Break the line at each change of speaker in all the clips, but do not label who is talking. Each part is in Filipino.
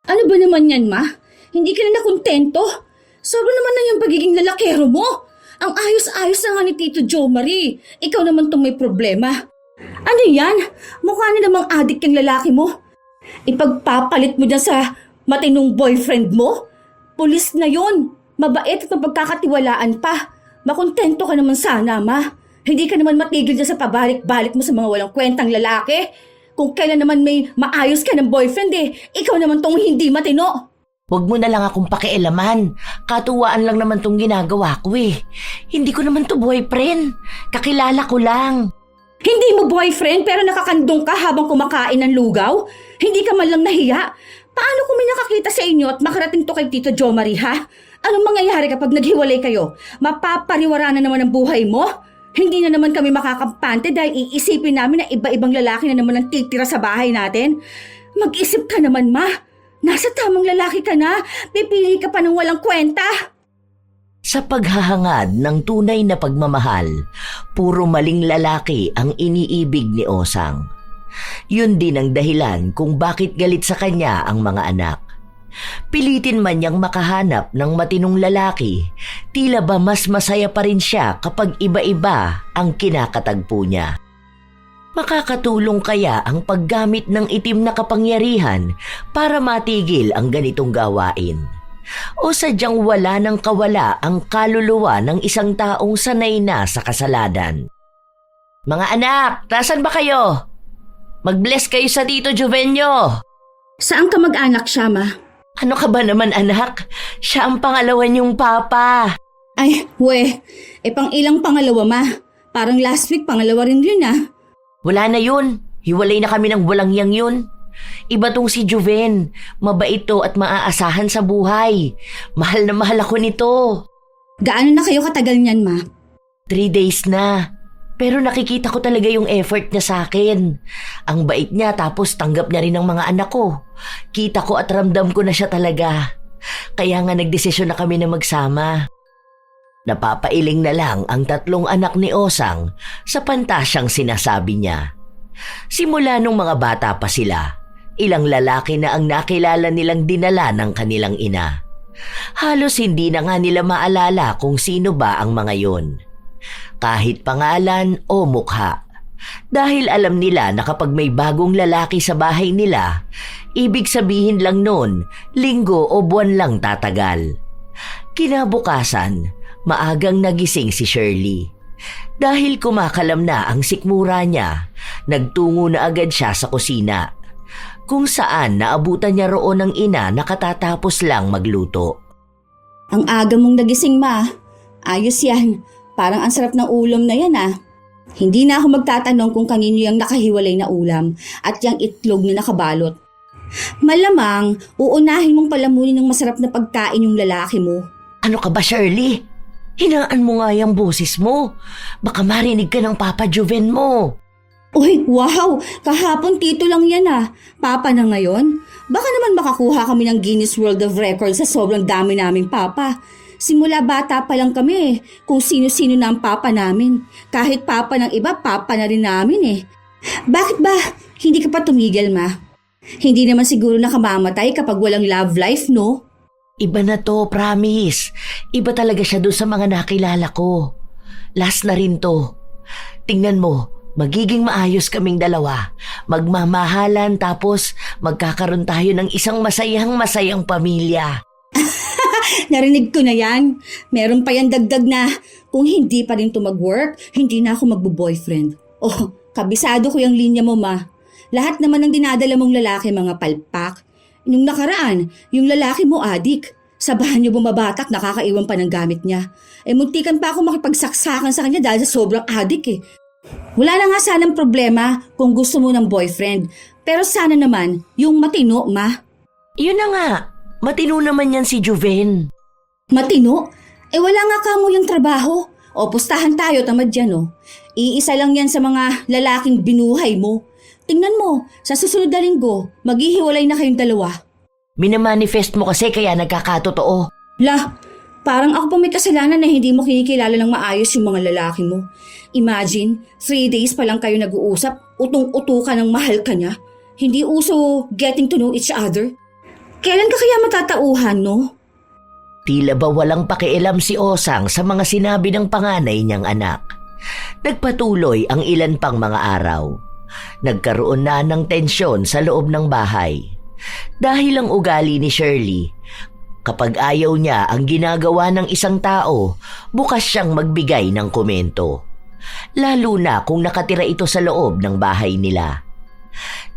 Ano ba naman yan, ma? Hindi ka na nakontento? Sobra naman na yung pagiging lalakero mo. Ang ayos-ayos na nga ni Tito Joe Marie. Ikaw naman tong may problema. Ano yan? Mukha na namang adik yung lalaki mo. Ipagpapalit mo dyan sa matinong boyfriend mo? Pulis na yun. Mabait at mapagkakatiwalaan pa. Makontento ka naman sana, ma. Hindi ka naman matigil dyan sa pabalik-balik mo sa mga walang kwentang lalaki. Kung kailan naman may maayos ka ng boyfriend ikaw naman tong hindi matino.
Huwag mo na lang akong pakialaman. Katuwaan lang naman tong ginagawa ko eh. Hindi ko naman to boyfriend. Kakilala ko lang.
Hindi mo boyfriend pero nakakandong ka habang kumakain ng lugaw? Hindi ka man lang nahiya? Paano kung may nakakita sa inyo at makarating to kay Tito Joe Marie, ha? Anong mangyayari kapag naghiwalay kayo? Mapapariwara na naman ang buhay mo? Hindi na naman kami makakampante dahil iisipin namin na iba-ibang lalaki na naman ang titira sa bahay natin. Mag-isip ka naman, ma. Nasa tamang lalaki ka na. Pipili ka pa ng walang kwenta.
Sa paghahangad ng tunay na pagmamahal, puro maling lalaki ang iniibig ni Osang. Yun din ang dahilan kung bakit galit sa kanya ang mga anak. Pilitin man niyang makahanap ng matinong lalaki, tila ba mas masaya pa rin siya kapag iba-iba ang kinakatagpo niya. Makakatulong kaya ang paggamit ng itim na kapangyarihan para matigil ang ganitong gawain? O sadyang wala ng kawala ang kaluluwa ng isang taong sanay na sa kasalanan? Mga anak, tasan ba kayo? Mag-bless kayo sa Tito Jovenyo.
Saan ka mag-anak siya, ma?
Ano ka ba naman anak? Siya ang pangalawa niyong papa.
Ay, pang ilang pangalawa, ma? Parang last week pangalawa rin yun, ah.
Wala na yun. Hiwalay na kami ng walang yang yun. Iba tong si Juven. Mabait to at maaasahan sa buhay. Mahal na mahal ako nito.
Gaano na kayo katagal niyan, ma?
3 days na. Pero nakikita ko talaga yung effort niya sa akin. Ang bait niya tapos tanggap niya rin ng mga anak ko. Kita ko at ramdam ko na siya talaga. Kaya nga nagdesisyon na kami na magsama. Napapailing na lang ang 3 anak ni Osang sa pantasyang sinasabi niya. Simula nung mga bata pa sila, ilang lalaki na ang nakilala nilang dinala ng kanilang ina. Halos hindi na nga nila maalala kung sino ba ang mga yon. Kahit pangalan o mukha. Dahil alam nila na kapag may bagong lalaki sa bahay nila, ibig sabihin lang nun, linggo o buwan lang tatagal. Kinabukasan, maagang nagising si Shirley. Dahil kumakalam na ang sikmura niya, nagtungo na agad siya sa kusina, kung saan naabutan niya roon ng ina na katatapos lang magluto.
Ang aga mong nagising, ma. Ayos yan. Parang ang sarap ng ulam na yan, ah. Hindi na ako magtatanong kung kanino yung nakahiwalay na ulam at yung itlog na nakabalot. Malamang, uunahin mong palamunin ng masarap na pagkain yung lalaki mo.
Ano ka ba, Shirley? Hinaan mo nga yung boses mo. Baka marinig ka ng Papa Juven mo.
Uy, wow! Kahapon tito lang yan, ah. Papa na ngayon? Baka naman makakuha kami ng Guinness World of Records sa sobrang dami naming papa. Simula bata pa lang kami kung sino-sino na ang papa namin. Kahit papa ng iba, papa na rin namin . Bakit ba hindi ka pa tumigil, ma? Hindi naman siguro nakamamatay kapag walang love life, no?
Iba na to, promise. Iba talaga siya doon sa mga nakilala ko. Last na rin to. Tingnan mo, magiging maayos kaming dalawa. Magmamahalan tapos magkakaroon tayo ng isang masayang pamilya.
Narinig ko na yan. Meron pa yan dagdag na kung hindi pa rin to mag-work, hindi na ako magbo-boyfriend. Oh, kabisado ko yung linya mo, ma. Lahat naman ng dinadala mong lalaki mga palpak. Nung nakaraan, yung lalaki mo adik. Sabahan niyo bumabatak, nakakaiwan pa ng gamit niya. Muntikan pa ako makipagsaksakan sa kanya dahil sa sobrang adik . Wala na nga sanang problema kung gusto mo ng boyfriend. Pero sana naman, yung matino, ma.
Yun na nga. Matino naman yan si Juven.
Matino? Wala nga kamo yung trabaho. O pustahan tayo, tamad yan, oh. Iisa lang yan sa mga lalaking binuhay mo. Tingnan mo, sa susunod na linggo, maghihiwalay na kayong dalawa.
Minamanifest mo kasi kaya nagkakatotoo.
Lah, parang ako pa may kasalanan na hindi mo kinikilala ng maayos yung mga lalaki mo. Imagine, 3 days pa lang kayo nag-uusap, utong-uto ka ng mahal ka niya. Hindi uso getting to know each other. Kailan ka kaya matatauhan, no?
Tila ba walang pakialam si Osang sa mga sinabi ng panganay niyang anak. Nagpatuloy ang ilan pang mga araw. Nagkaroon na ng tensyon sa loob ng bahay. Dahil ang ugali ni Shirley, kapag ayaw niya ang ginagawa ng isang tao, bukas siyang magbigay ng komento. Lalo na kung nakatira ito sa loob ng bahay nila.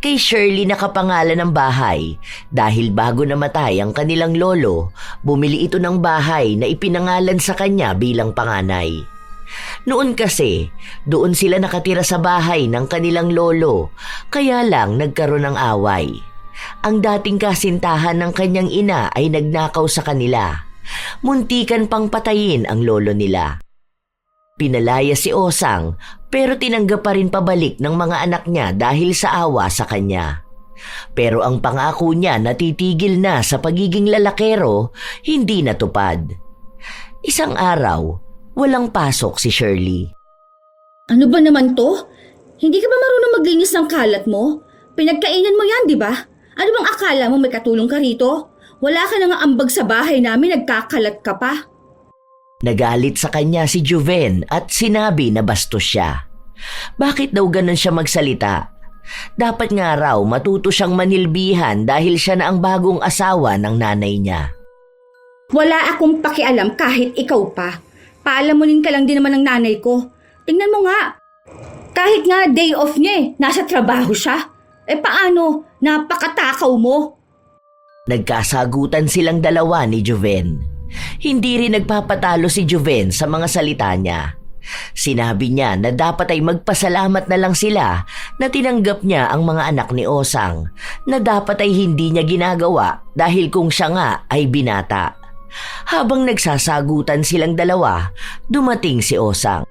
Kay Shirley nakapangalan ng bahay dahil bago namatay ang kanilang lolo, bumili ito ng bahay na ipinangalan sa kanya bilang panganay. Noon kasi, doon sila nakatira sa bahay ng kanilang lolo, kaya lang nagkaroon ng away. Ang dating kasintahan ng kanyang ina ay nagnakaw sa kanila. Muntikan pang patayin ang lolo nila. Pinalaya si Osang pero tinanggap pa rin pabalik ng mga anak niya dahil sa awa sa kanya. Pero ang pangako niya na titigil na sa pagiging lalakero, hindi natupad. Isang araw, walang pasok si Shirley.
Ano ba naman to? Hindi ka ba marunong maglinis ng kalat mo? Pinagkainan mo yan, di ba? Ano bang akala mo may katulong ka rito? Wala ka na nga ambag sa bahay namin, nagkakalat ka pa.
Nagalit sa kanya si Juven at sinabi na bastos siya. Bakit daw ganun siya magsalita? Dapat nga raw matuto siyang manilbihan dahil siya na ang bagong asawa ng nanay niya.
Wala akong pakialam kahit ikaw pa. Paalamunin ka lang din naman ng nanay ko. Tingnan mo nga. Kahit nga day off niya nasa trabaho siya. Paano? Napakatakaw mo.
Nagkasagutan silang dalawa ni Juven. Hindi rin nagpapatalo si Juven sa mga salita niya. Sinabi niya na dapat ay magpasalamat na lang sila na tinanggap niya ang mga anak ni Osang, na dapat ay hindi niya ginagawa dahil kung siya nga ay binata. Habang nagsasagutan silang dalawa, dumating si Osang.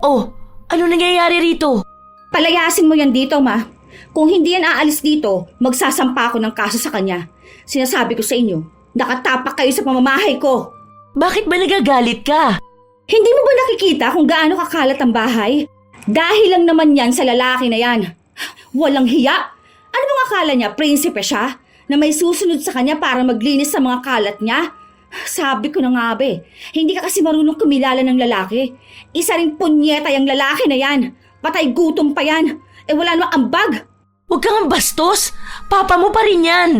Oh, ano nangyayari rito?
Palayasin mo yan dito, ma. Kung hindi yan aalis dito, magsasampa ako ng kaso sa kanya. Sinasabi ko sa inyo, nakatapak kayo sa pamamahay ko.
Bakit ba nagagalit ka?
Hindi mo ba nakikita kung gaano kakalat ang bahay? Dahil lang naman yan sa lalaki na yan. Walang hiya. Ano bang akala niya, prinsipe siya? Na may susunod sa kanya para maglinis sa mga kalat niya? Sabi ko na nga be, hindi ka kasi marunong kumilala ng lalaki. Isa ring punyeta yung lalaki na yan. Patay gutom pa yan. Wala namang ambag.
Huwag kang bastos. Papa mo pa rin yan.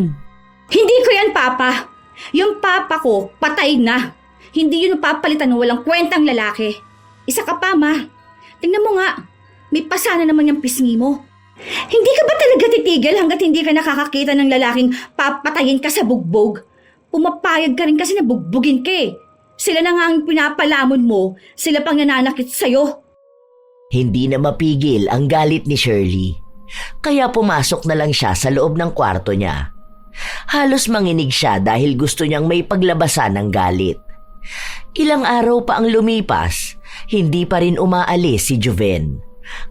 Hindi ko yan, Papa. Yung papa ko, patay na. Hindi yun papalitan ng walang kwentang lalaki. Isa ka pa, ma. Tingnan mo nga, may pasana naman yung pisngi mo. Hindi ka ba talaga titigil hanggat hindi ka nakakakita ng lalaking papatayin ka sa bugbog? Pumapayag ka rin kasi na bugbugin ka eh. Sila na nga ang pinapalamon mo, sila pang nananakit sa'yo.
Hindi na mapigil ang galit ni Shirley. Kaya pumasok na lang siya sa loob ng kwarto niya. Halos manginig siya dahil gusto niyang may paglabasan ng galit. Ilang araw pa ang lumipas, hindi pa rin umaalis si Juven.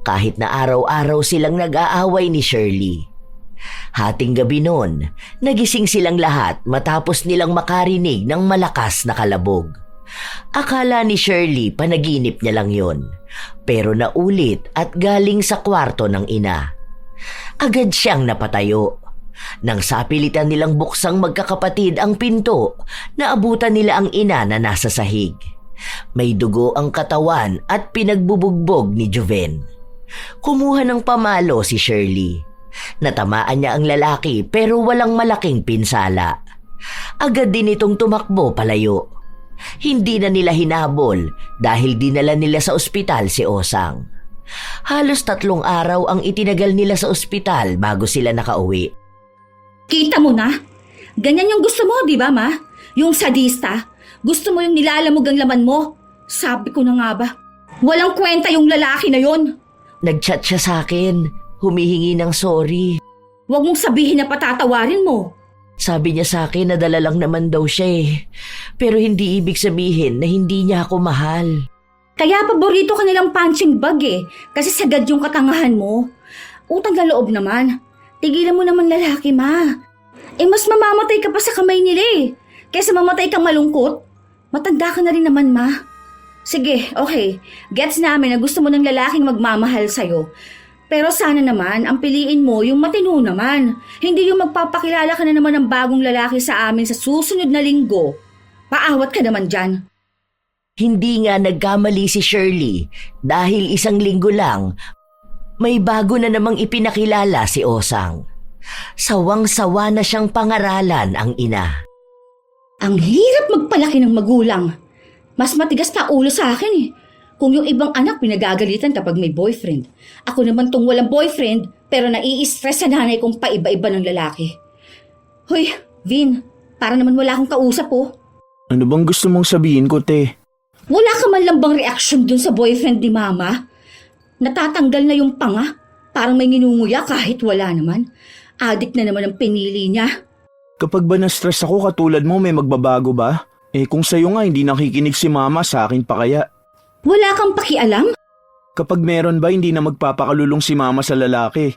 Kahit na araw-araw silang nag-aaway ni Shirley. Hating gabi noon, nagising silang lahat matapos nilang makarinig ng malakas na kalabog. Akala ni Shirley panaginip niya lang yon, pero naulit at galing sa kwarto ng ina. Agad siyang napatayo. Nang sapilitan nilang buksang magkakapatid ang pinto, naabutan nila ang ina na nasa sahig. May dugo ang katawan at pinagbubugbog ni Juven. Kumuha ng pamalo si Shirley. Natamaan niya ang lalaki pero walang malaking pinsala. Agad din itong tumakbo palayo. Hindi na nila hinabol dahil dinala nila sa ospital si Osang. Halos 3 araw ang itinagal nila sa ospital bago sila nakauwi.
Kita mo na? Ganyan yung gusto mo, di ba, ma? Yung sadista. Gusto mo yung nilalamog ang laman mo. Sabi ko na nga ba? Walang kwenta yung lalaki na yon.
Nag-chat siya sa akin. Humihingi ng sorry.
Huwag mong sabihin na patatawarin mo.
Sabi niya sa akin na dala lang naman daw siya eh. Pero hindi ibig sabihin na hindi niya ako mahal.
Kaya paborito ka nilang punching bag eh. Kasi sagad yung katangahan mo. Utang na loob naman. Tigilan mo naman lalaki, ma. Mas mamamatay ka pa sa kamay nila eh. Kaysa mamatay kang malungkot. Matanda ka na rin naman, ma. Sige, okay. Gets namin na gusto mo ng lalaking magmamahal sa'yo. Pero sana naman, ang piliin mo yung matino naman. Hindi yung magpapakilala ka na naman ng bagong lalaki sa amin sa susunod na linggo. Paawat ka naman dyan.
Hindi nga nagkamali si Shirley dahil isang linggo lang, may bago na namang ipinakilala si Osang. Sawang-sawa na siyang pangaralan ang ina.
Ang hirap magpalaki ng magulang. Mas matigas pa ulo sa akin eh. Kung yung ibang anak pinagagalitan kapag may boyfriend. Ako naman tong walang boyfriend pero nai-stress sa nanay kong paiba-iba ng lalaki. Hoy, Vin, para naman wala akong kausap oh.
Ano bang gusto mong sabihin ko, te?
Wala ka man lang bang reaction dun sa boyfriend ni Mama? Natatanggal na yung panga. Parang may nginunguya kahit wala naman. Adik na naman ang pinili niya.
Kapag ba na-stress ako katulad mo, may magbabago ba? Kung sa'yo nga hindi nakikinig si mama, sa akin pa kaya?
Wala kang pakialam?
Kapag meron ba, hindi na magpapakalulong si mama sa lalaki.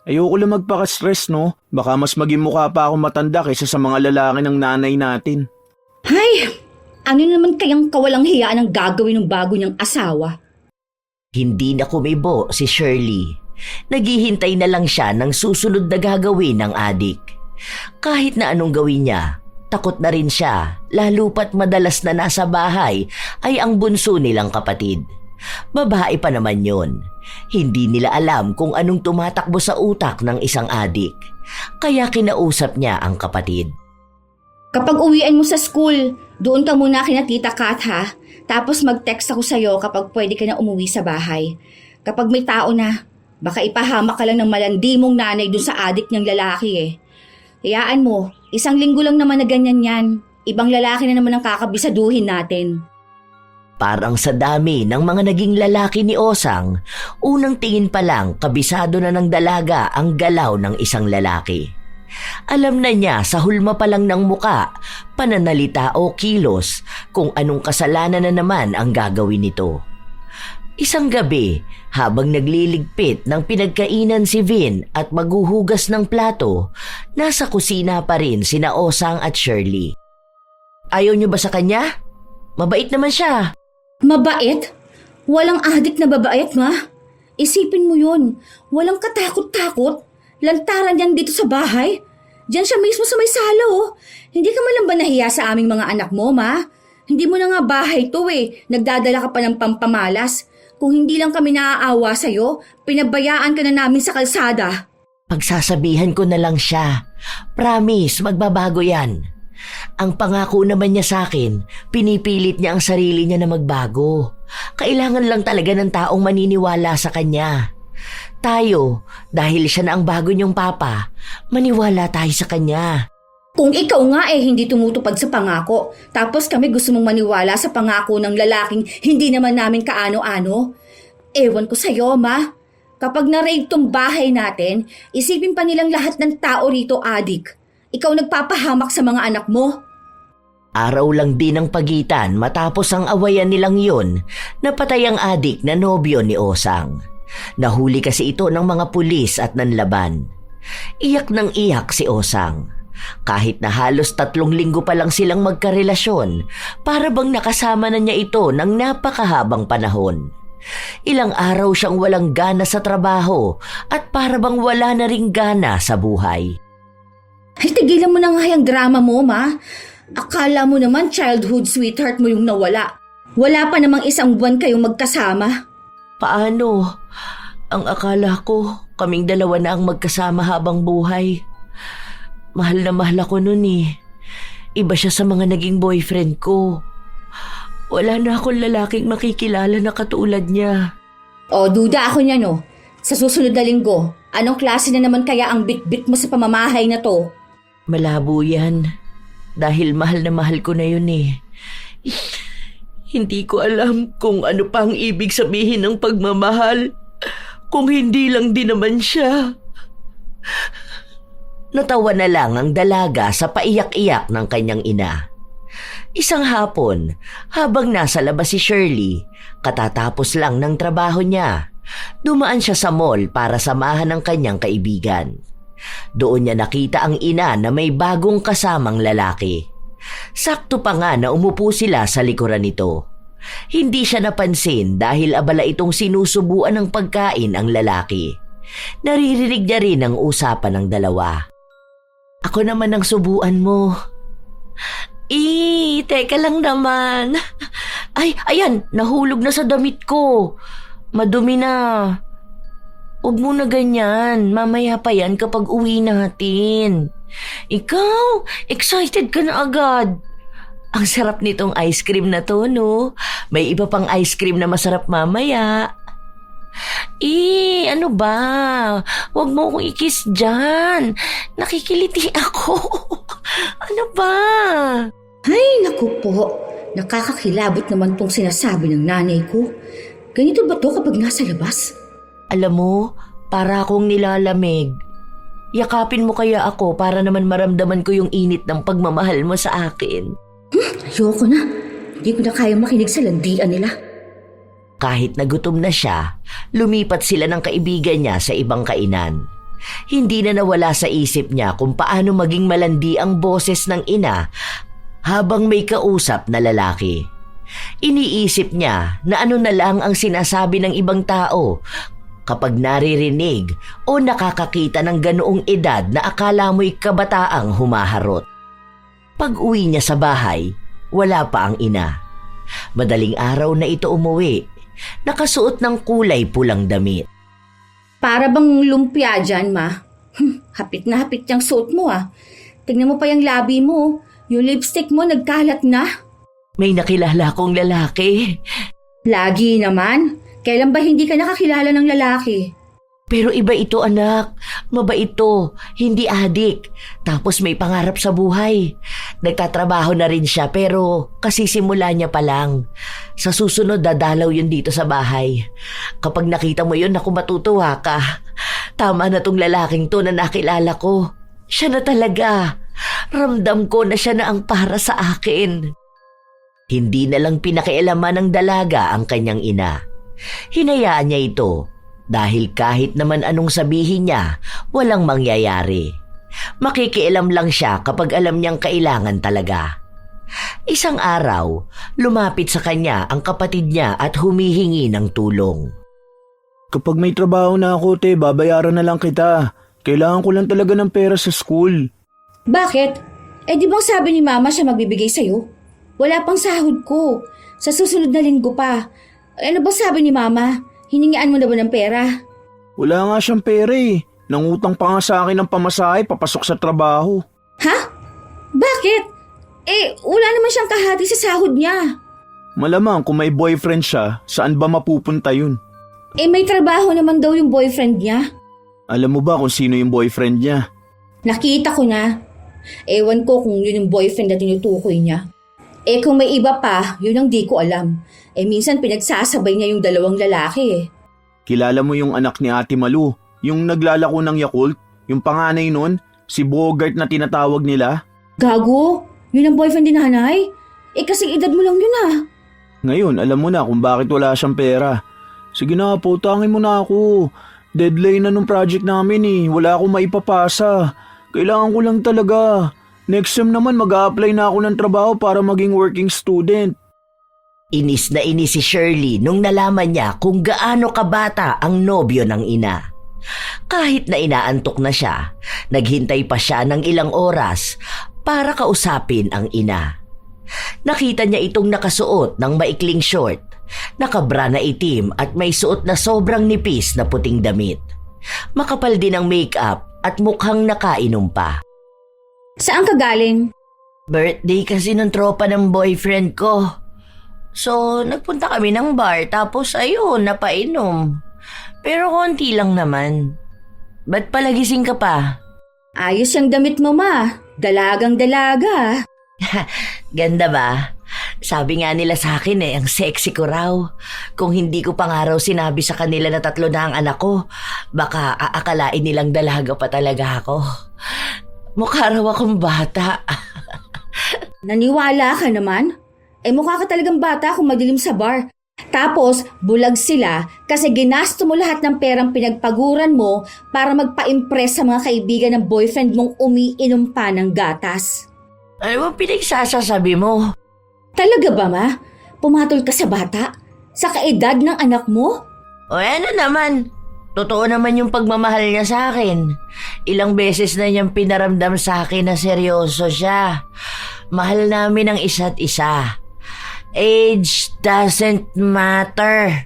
Ayoko lang magpaka-stress, no? Baka mas maging mukha pa ako matanda kaysa sa mga lalaki ng nanay natin.
Hay, ano naman kayang kawalang hiya ang gagawin ng bago niyang asawa?
Hindi na kumibo si Shirley. Naghihintay na lang siya ng susunod na gagawin ng adik. Kahit na anong gawin niya, takot na rin siya, lalo pat madalas na nasa bahay ay ang bunso nilang kapatid. Babae pa naman yon. Hindi nila alam kung anong tumatakbo sa utak ng isang adik. Kaya kinausap niya ang kapatid.
Kapag uwian mo sa school, doon ka muna kina Tita Kat ha. Tapos mag-text ako sa'yo kapag pwede ka na umuwi sa bahay. Kapag may tao na, baka ipahamak ka lang ng malandi mong nanay dun sa adik niyang lalaki eh. Hayaan mo, isang linggo lang naman na ganyan yan. Ibang lalaki na naman ang kakabisaduhin natin.
Parang sa dami ng mga naging lalaki ni Osang, unang tingin pa lang kabisado na ng dalaga ang galaw ng isang lalaki. Alam na niya sa hulma pa lang ng muka, pananalita o kilos kung anong kasalanan na naman ang gagawin nito. Isang gabi, habang nagliligpit ng pinagkainan si Vin at maghuhugas ng plato, nasa kusina pa rin sina Osang at Shirley. Ayaw niyo ba sa kanya? Mabait naman siya.
Mabait? Walang adik na babait, ma. Isipin mo yun. Walang katakot-takot. Lantaran yan dito sa bahay. Diyan siya mismo sa may sala, oh. Hindi ka man lang ba nahiya sa aming mga anak mo, ma? Hindi mo na nga bahay to eh. Nagdadala ka pa ng pampamalas. Kung hindi lang kami naaawa sa'yo, pinabayaan ka na namin sa kalsada.
Pagsasabihan ko na lang siya. Promise, magbabago yan. Ang pangako naman niya sa akin, pinipilit niya ang sarili niya na magbago. Kailangan lang talaga ng taong maniniwala sa kanya. Tayo, dahil siya na ang bago niyong papa, maniwala tayo sa kanya.
Kung ikaw nga hindi tumutupad sa pangako, tapos kami gusto mong maniwala sa pangako ng lalaking hindi naman namin kaano-ano, ewan ko sa'yo, ma. Kapag na-raid tong bahay natin, isipin pa nilang lahat ng tao rito adik. Ikaw nagpapahamak sa mga anak mo.
Araw lang din ang pagitan matapos ang awayan nilang yun, napatay ang adik na nobyo ni Osang. Nahuli kasi ito ng mga pulis at nanlaban. Iyak ng iyak si Osang. Kahit na halos 3 linggo pa lang silang magkarelasyon, para bang nakasama na niya ito ng napakahabang panahon. Ilang araw siyang walang gana sa trabaho at para bang wala na ring gana sa buhay.
Ay, tigilan mo na nga yung drama mo, ma. Akala mo naman childhood sweetheart mo yung nawala. Wala pa namang 1 buwan kayong magkasama.
Paano? Ang akala ko, kaming dalawa na ang magkasama habang buhay. Mahal na mahal ako nun eh. Iba siya sa mga naging boyfriend ko. Wala na akong lalaking makikilala na katulad niya.
O, duda ako niya, no? Sa susunod na linggo, anong klase na naman kaya ang bit-bit mo sa pamamahay na to?
Malabo yan. Dahil mahal na mahal ko na yun eh. Hindi ko alam kung ano pa ang ibig sabihin ng pagmamahal. Kung hindi lang din naman siya. Natawa na lang ang dalaga sa paiyak-iyak ng kanyang ina. Isang hapon, habang nasa labas si Shirley, katatapos lang ng trabaho niya, dumaan siya sa mall para samahan ng kanyang kaibigan. Doon niya nakita ang ina na may bagong kasamang lalaki. Sakto pa nga na umupo sila sa likuran nito. Hindi siya napansin dahil abala itong sinusubuan ng pagkain ang lalaki. Naririnig niya rin ang usapan ng dalawa. Ako naman ang subuan mo. Teka lang naman. Ay, ayan, nahulog na sa damit ko. Madumi na. Huwag mo na ganyan. Mamaya pa yan kapag uwi natin. Ikaw, excited ka na agad. Ang sarap nitong ice cream na to, no? May iba pang ice cream na masarap mamaya. Ano ba? Huwag mo akong ikis dyan. Nakikiliti ako. Ano ba?
Ay, naku po. Nakakakilabot naman tong sinasabi ng nanay ko. Ganito ba to kapag nasa labas?
Alam mo, para akong nilalamig. Yakapin mo kaya ako para naman maramdaman ko yung init ng pagmamahal mo sa akin.
Ayoko na. Hindi ko na kaya makinig sa landian nila.
Kahit nagutom na siya, lumipat sila ng kaibigan niya sa ibang kainan. Hindi na nawala sa isip niya kung paano maging malandi ang boses ng ina habang may kausap na lalaki. Iniisip niya na ano na lang ang sinasabi ng ibang tao kapag naririnig o nakakakita ng ganoong edad na akala mo'y kabataang humaharot. Pag-uwi niya sa bahay, wala pa ang ina. Madaling araw na ito umuwi, nakasuot ng kulay pulang damit.
Para bang lumpia dyan, ma? Hapit na hapit yung suot mo, ah. Tingnan mo pa yung labi mo. Yung lipstick mo nagkalat na.
May nakilala kong lalaki.
Lagi naman. Kailan ba hindi ka nakakilala ng lalaki?
Pero iba ito, anak. Mabait ito, hindi adik. Tapos may pangarap sa buhay. Nagtatrabaho na rin siya pero kasisimula niya pa lang. Sa susunod dadalaw yun dito sa bahay. Kapag nakita mo yun, naku, matutuwa ka. Tama na tong lalaking to na nakilala ko. Siya na talaga. Ramdam ko na siya na ang para sa akin. Hindi na lang pinakialaman ng dalaga ang kanyang ina. Hinayaan niya ito dahil kahit naman anong sabihin niya, walang mangyayari. Makikialam lang siya kapag alam niyang kailangan talaga. Isang araw, lumapit sa kanya ang kapatid niya at humihingi ng tulong.
Kapag may trabaho na ako, te, babayaran na lang kita. Kailangan ko lang talaga ng pera sa school.
Bakit? Di bang sabi ni mama siya magbibigay sa'yo? Wala pang sahod ko. Sa susunod na linggo pa. Ano ba sabi ni mama? Hiningian mo na ba ng pera?
Wala nga siyang pera eh. Nangutang pa nga sa akin ng pamasahe papasok sa trabaho.
Ha? Bakit? Wala naman siyang kahati sa sahod niya.
Malamang kung may boyfriend siya, saan ba mapupunta yun?
May trabaho naman daw yung boyfriend niya.
Alam mo ba kung sino yung boyfriend niya?
Nakita ko na. Ewan ko kung yun yung boyfriend na tinutukoy niya. Kung may iba pa, yun ang di ko alam. Minsan pinagsasabay niya yung dalawang lalaki eh.
Kilala mo yung anak ni Ate Malu, yung naglalako ng Yakult, yung panganay nun, si Bogart na tinatawag nila?
Gago? Yun ang boyfriend ni nanay? Kasing edad mo lang yun ah.
Ngayon, alam mo na kung bakit wala siyang pera. Sige na po, tangin mo na ako. Deadline na nung project namin eh, wala akong maipapasa. Kailangan ko lang talaga. Next sem naman mag-a-apply na ako ng trabaho para maging working student.
Inis na inis si Shirley nung nalaman niya kung gaano kabata ang nobyo ng ina. Kahit na inaantok na siya, naghintay pa siya ng ilang oras para kausapin ang ina. Nakita niya itong nakasuot ng maikling short, nakabra na itim at may suot na sobrang nipis na puting damit. Makapal din ang makeup at mukhang nakainom pa.
Saan ka galing?
Birthday kasi ng tropa ng boyfriend ko. So, nagpunta kami ng bar tapos ayun, napainom. Pero konti lang naman. Ba't palagising ka pa?
Ayos yung damit mo, ma. Dalagang dalaga.
Ganda ba? Sabi nga nila sa akin ang sexy ko raw. Kung hindi ko pa nga raw sinabi sa kanila na 3 na ang anak ko, baka aakalain nilang dalaga pa talaga ako. Mukha raw akong bata.
Naniwala ka naman? Mukha ka talagang bata kung madilim sa bar. Tapos, bulag sila kasi ginasto mo lahat ng perang pinagpaguran mo para magpa-impress sa mga kaibigan ng boyfriend mong umiinom pa ng gatas.
Ano ba pinagsasasabi mo?
Talaga ba, ma? Pumatol ka sa bata? Sa kaedad ng anak mo?
O ano naman? Totoo naman yung pagmamahal niya sa akin. Ilang beses na niyang pinaramdam sa akin na seryoso siya. Mahal namin ang isa't isa. Age doesn't matter.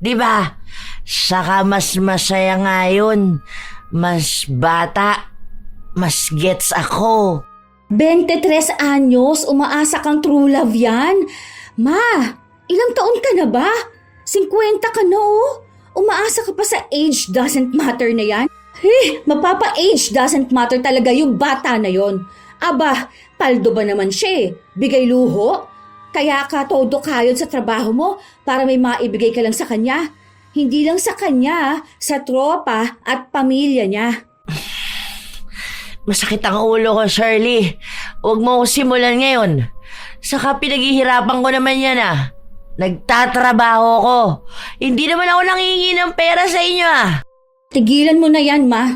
Diba? Saka mas masaya nga yun. Mas bata. Mas gets ako.
23 anyos, umaasa kang true love yan. Ma, ilang taon ka na ba? 50 ka na oh. Umaasa ka pa sa age doesn't matter na yan? Mapapa-age doesn't matter talaga yung bata na yon. Aba, paldo ba naman siya eh? Bigay luho? Kaya ka todo kayod sa trabaho mo para may maibigay ka lang sa kanya. Hindi lang sa kanya, sa tropa at pamilya niya.
Masakit ang ulo ko, Shirley. Huwag mo ko simulan ngayon. Saka pinaghihirapan ko naman yan ah. Nagtatrabaho ko. Hindi naman ako nangingi ng pera sa inyo ah.
Tigilan mo na yan, ma.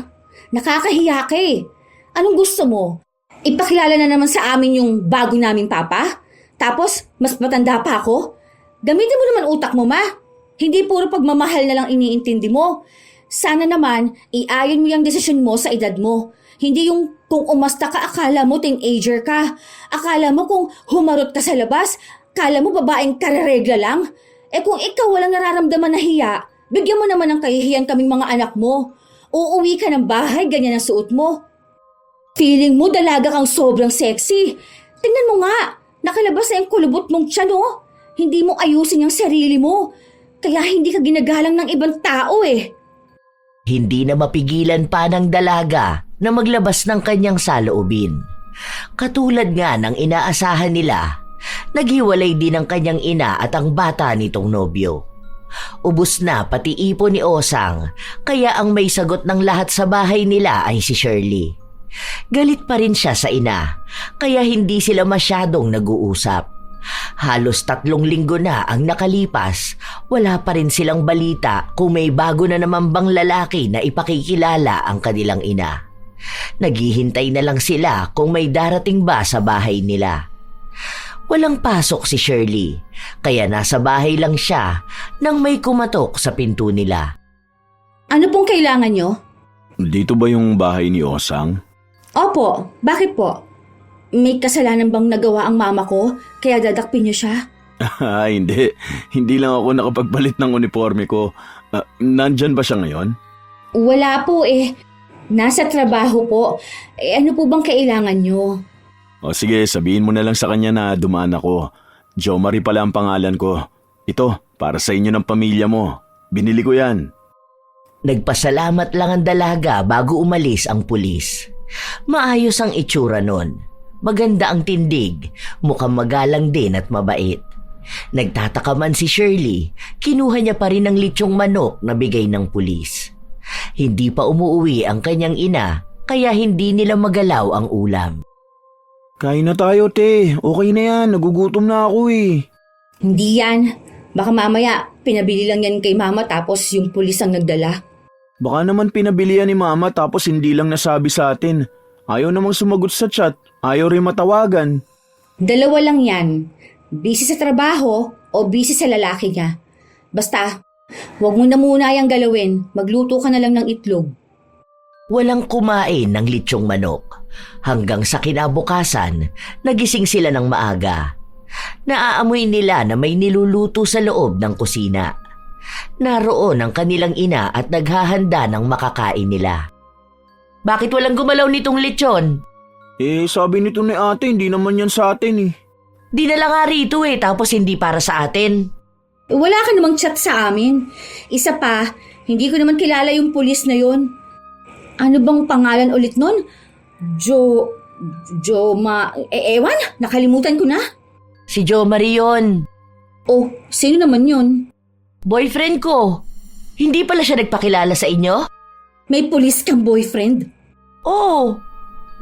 Nakakahiya ka eh. Anong gusto mo? Ipakilala na naman sa amin yung bago naming papa? Tapos, mas matanda pa ako? Gamitin mo naman utak mo, ma. Hindi puro pagmamahal na lang iniintindi mo. Sana naman, iayon mo yung desisyon mo sa edad mo. Hindi yung kung umasta ka, akala mo teenager ka. Akala mo kung humarot ka sa labas, akala mo babaeng kararegla lang. Kung ikaw walang nararamdaman na hiya, bigyan mo naman ng kahihiyan kaming mga anak mo. Uuwi ka ng bahay, ganyan ang suot mo. Feeling mo dalaga kang sobrang sexy. Tingnan mo nga, nakalabas na yung kulubot mong tiyan oh. Hindi mo ayusin yung sarili mo. Kaya hindi ka ginagalang ng ibang tao eh.
Hindi na mapigilan pa ng dalaga na maglabas ng kanyang saloobin. Katulad nga ng inaasahan nila, naghiwalay din ang kanyang ina at ang bata nitong nobyo. Ubus na pati ipon ni Osang, kaya ang may sagot ng lahat sa bahay nila ay si Shirley. Galit pa rin siya sa ina, kaya hindi sila masyadong nag-uusap. Halos 3 linggo na ang nakalipas, wala pa rin silang balita kung may bago na naman bang lalaki na ipakikilala ang kanilang ina. Naghihintay na lang sila kung may darating ba sa bahay nila. Walang pasok si Shirley, kaya nasa bahay lang siya nang may kumatok sa pinto nila.
Ano pong kailangan nyo?
Dito ba yung bahay ni Osang?
Opo, bakit po? May kasalanan bang nagawa ang mama ko kaya dadakpin niyo siya?
Hindi. Hindi lang ako nakapagpalit ng uniforme ko. Nandyan ba siya ngayon?
Wala po eh. Nasa trabaho po. Ano po bang kailangan nyo?
O sige, sabihin mo na lang sa kanya na dumaan ako. Jo Marie pala ang pangalan ko. Ito, para sa inyo ng pamilya mo. Binili ko yan.
Nagpasalamat lang ang dalaga bago umalis ang pulis. Maayos ang itsura nun. Maganda ang tindig, mukhang magalang din at mabait. Nagtataka man si Shirley, kinuha niya pa rin ang litsyong manok na bigay ng pulis. Hindi pa umuwi ang kanyang ina, kaya hindi nila magalaw ang ulam.
Kain na tayo, te. Okay na yan. Nagugutom na ako eh.
Hindi yan. Baka mamaya pinabili lang yan kay mama tapos yung pulis ang nagdala.
Baka naman pinabili yan ni mama tapos hindi lang nasabi sa atin. Ayaw namang sumagot sa chat. Ayaw rin matawagan.
2 lang yan. Busy sa trabaho o busy sa lalaki niya. Basta, huwag mo na muna yung galawin. Magluto ka na lang ng itlog.
Walang kumain ng litsyong manok. Hanggang sa kinabukasan, nagising sila ng maaga. Naaamoy nila na may niluluto sa loob ng kusina. Naroon ang kanilang ina at naghahanda ng makakain nila. Bakit walang gumalaw nitong lechon?
Sabi nito ni ate, hindi naman yan sa atin eh.
Dinala nga rito tapos hindi para sa atin.
Wala ka namang chat sa amin. Isa pa, hindi ko naman kilala yung pulis na yon. Ano bang pangalan ulit nun? Ewan, nakalimutan ko na.
Si Jo Marie yun.
Oh, sino naman yun?
Boyfriend ko. Hindi pala siya nagpakilala sa inyo?
May pulis kang boyfriend?
Oo.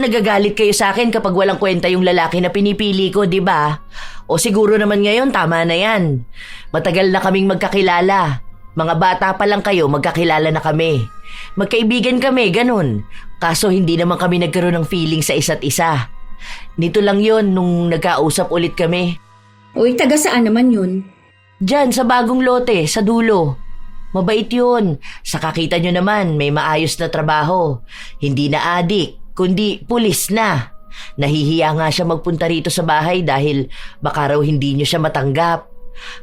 Nagagalit kayo sa akin kapag walang kwenta yung lalaki na pinipili ko, di ba? O siguro naman ngayon, tama na yan. Matagal na kaming magkakilala. Mga bata pa lang kayo, magkakilala na kami. Magkaibigan kami, ganun. Kaso hindi naman kami nagkaroon ng feeling sa isa't isa. Nito lang yon nung nagkausap ulit kami.
Uy, taga saan naman yun?
Diyan, sa bagong lote, sa dulo. Mabait yun. Sa kakita nyo naman, may maayos na trabaho. Hindi na adik, kundi pulis na. Nahihiya nga siya magpunta rito sa bahay dahil baka raw hindi nyo siya matanggap.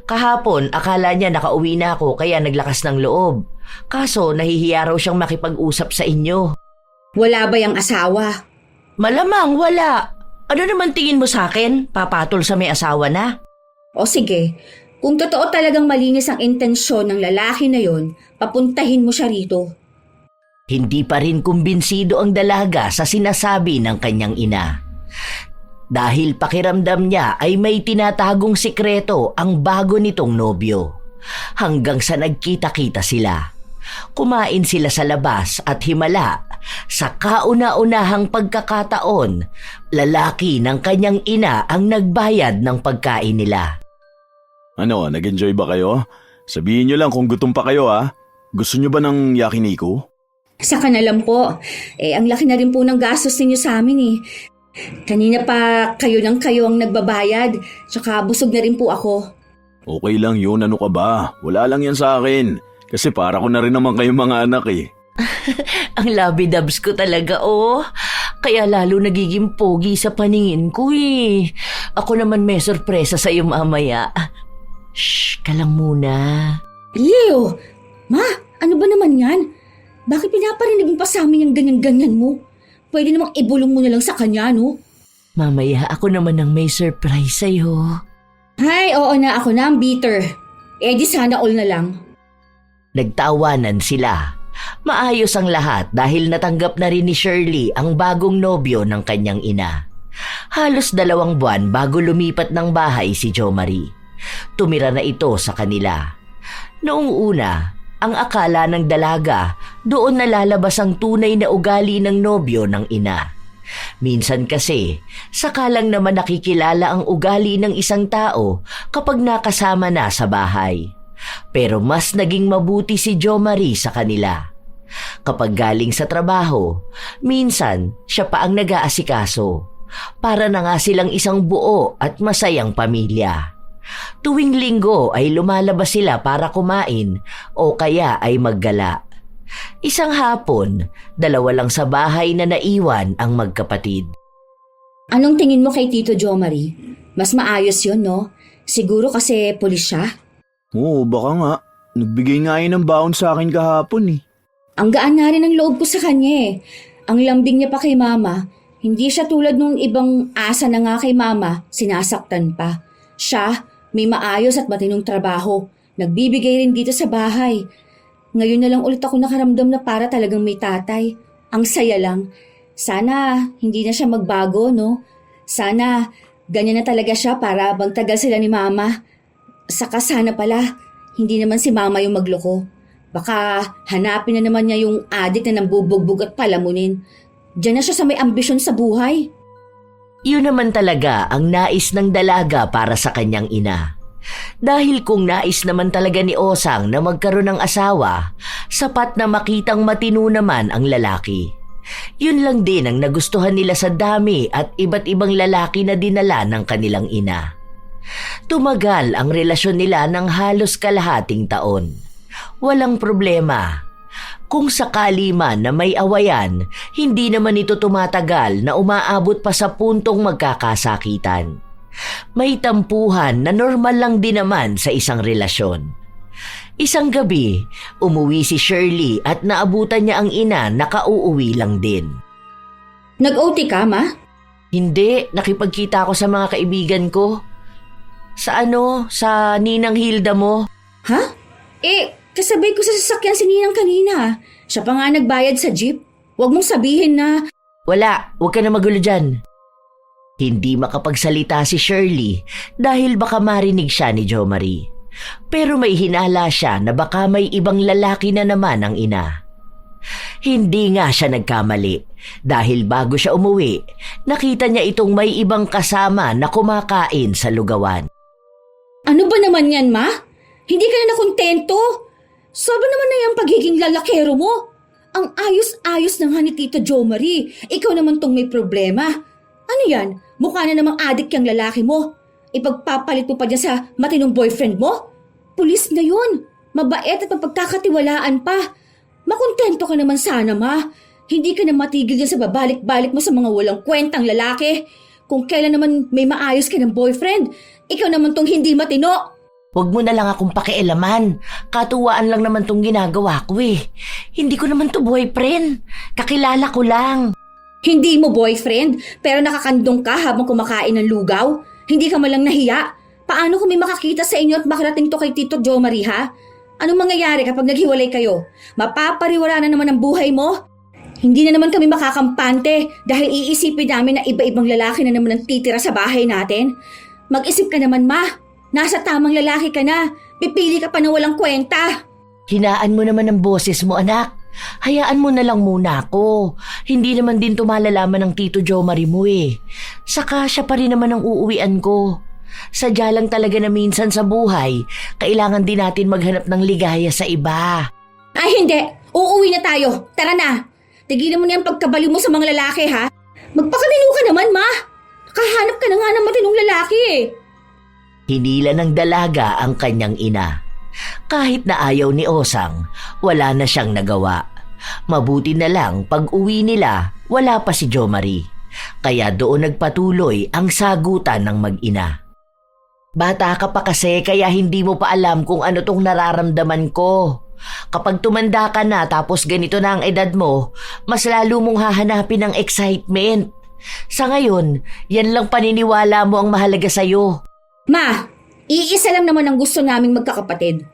Kahapon, akala niya nakauwi na ako kaya naglakas ng loob. Kaso, nahihiya raw siyang makipag-usap sa inyo.
Wala ba yung asawa?
Malamang wala. Ano naman tingin mo sa akin? Papatol sa may asawa na?
O sige, kung totoo talagang malinis ang intensyon ng lalaki na yon, papuntahin mo siya rito.
Hindi pa rin kumbinsido ang dalaga sa sinasabi ng kanyang ina. Dahil pakiramdam niya ay may tinatagong sikreto ang bago nitong nobyo. Hanggang sa nagkita-kita sila. Kumain sila sa labas at himala. Sa kauna-unahang pagkakataon, lalaki ng kanyang ina ang nagbayad ng pagkain nila.
Ano, nag-enjoy ba kayo? Sabihin nyo lang kung gutom pa kayo ha. Gusto nyo ba ng yakiniku?
Saka na lang po, ang laki na rin po ng gastos ninyo sa amin eh. Kanina pa kayo ang nagbabayad, tsaka busog na rin po ako.
Okay lang yun, ano ka ba? Wala lang yan sa akin. Kasi para ko na rin naman kayong mga anak eh.
Ang labidabs ko talaga, oh. Kaya lalo nagiging pogi sa paningin ko eh. Ako naman may sorpresa sa iyo mamaya. Shh, ka lang muna.
Leo! Ma, ano ba naman yan? Bakit pinaparinig mo pa sa amin yung ganyan-ganyan mo? Pwede namang ibulong mo na lang sa kanya, no?
Mamaya ako naman ang may surprise sa'yo.
Ay, oo na, ako na ang bitter. Di sana all na lang.
Nagtawanan sila. Maayos ang lahat dahil natanggap na rin ni Shirley ang bagong nobyo ng kanyang ina. Halos 2 buwan bago lumipat ng bahay si Jo Marie. Tumira na ito sa kanila. Noong una, ang akala ng dalaga doon nalalabas ang tunay na ugali ng nobyo ng ina. Minsan kasi, saka lang naman nakikilala ang ugali ng isang tao kapag nakasama na sa bahay. Pero mas naging mabuti si Jo Marie sa kanila. Kapag galing sa trabaho, minsan siya pa ang nag-aasikaso. Para na nga silang isang buo at masayang pamilya. Tuwing linggo ay lumalabas sila para kumain o kaya ay maggala. Isang hapon, 2 lang sa bahay na naiwan ang magkapatid.
Anong tingin mo kay Tito Jo Marie? Mas maayos yun, no? Siguro kasi pulis siya.
Oo, baka nga. Nagbigay nga yun ng baon sa akin kahapon eh.
Ang gaan nga rin ang loob ko sa kanya eh. Ang lambing niya pa kay mama. Hindi siya tulad nung ibang asa na nga kay mama, sinasaktan pa. Siya, may maayos at matinong trabaho. Nagbibigay rin dito sa bahay. Ngayon na lang ulit ako nakaramdam na para talagang may tatay. Ang saya lang. Sana hindi na siya magbago, no? Sana ganyan na talaga siya para magtagal sila ni mama. Saka sana pala, hindi naman si mama yung magloko. Baka hanapin na naman niya yung adik na nambubugbog at palamunin. Diyan na siya sa may ambisyon sa buhay.
Yun naman talaga ang nais ng dalaga para sa kanyang ina. Dahil kung nais naman talaga ni Osang na magkaroon ng asawa, sapat na makitang matino naman ang lalaki. Yun lang din ang nagustuhan nila sa dami at iba't ibang lalaki na dinala ng kanilang ina. Tumagal ang relasyon nila ng halos kalahating taon. Walang problema. Kung sakali man na may awayan, hindi naman ito tumatagal na umaabot pa sa puntong magkakasakitan. May tampuhan na normal lang din naman sa isang relasyon. Isang gabi, umuwi si Shirley at naabutan niya ang ina na kauuwi lang din.
Nag-OT ka, ma?
Hindi, nakipagkita ako sa mga kaibigan ko. Sa Ninang Hilda mo.
Ha? Kasabay ko sa sasakyan si Ninang kanina. Siya pa nga nagbayad sa jeep. Huwag mong sabihin na...
Wala, huwag ka na magulo dyan. Hindi makapagsalita si Shirley dahil baka marinig siya ni Jo Marie. Pero may hinala siya na baka may ibang lalaki na naman ang ina. Hindi nga siya nagkamali dahil bago siya umuwi, nakita niya itong may ibang kasama na kumakain sa lugawan.
Ano ba naman yan, ma? Hindi ka na nakontento? Sobra naman na yung pagiging lalakero mo. Ang ayos-ayos na nga ni Tito Jo Marie. Ikaw naman tong may problema. Ano yan? Mukha na namang adik yung lalaki mo. Ipagpapalit mo pa dyan sa matinong boyfriend mo? Pulis na yun. mabait at mapagkakatiwalaan pa. Makontento ka naman sana, Ma. Hindi ka na matigil yan sa babalik-balik mo sa mga walang kwentang lalaki. Kung kailan naman may maayos ka ng boyfriend, ikaw naman tong hindi matino.
Huwag mo na lang akong pakialaman. Katuwaan lang naman tong ginagawa ko eh. Hindi ko naman to boyfriend. Kakilala ko lang.
Hindi mo boyfriend, pero nakakandong ka habang kumakain ng lugaw? Hindi ka malang nahiya? Paano kung may makakita sa inyo at makarating to kay Tito Jo Marie, ha? Anong mangyayari kapag naghiwalay kayo? Mapapariwara na naman ang buhay mo? Hindi na naman kami makakampante dahil iisipin namin na iba-ibang lalaki na naman ang titira sa bahay natin. Mag-isip ka naman, Ma. Nasa tamang lalaki ka na. Pipili ka pa na walang kwenta.
Hinaan mo naman ang boses mo, anak. Hayaan mo na lang muna ako. Hindi naman din to malalaman ng Tito Jo Marie mo eh. Saka siya pa rin naman ang uuwian ko. Sadya lang talaga na minsan sa buhay, kailangan din natin maghanap ng ligaya sa iba.
Ay hindi, uuwi na tayo. Tara na. Tigilan mo na yung pagkabaliw mo sa mga lalaki, ha? Magpakalino ka naman, Ma. Kahanap ka na nga ng matinong lalaki eh.
Hinila ng dalaga ang kanyang ina. Kahit na ayaw ni Osang, wala na siyang nagawa. Mabuti na lang pag uwi nila, wala pa si Jo Marie. Kaya doon nagpatuloy ang sagutan ng mag-ina. Bata ka pa kasi kaya hindi mo pa alam kung ano tong nararamdaman ko. Kapag tumanda ka na tapos ganito na ang edad mo, mas lalo mong hahanapin ng excitement. Sa ngayon, yan lang paniniwala mo ang mahalaga sa'yo.
Ma, iisa lang naman ang gusto naming magkakapatid.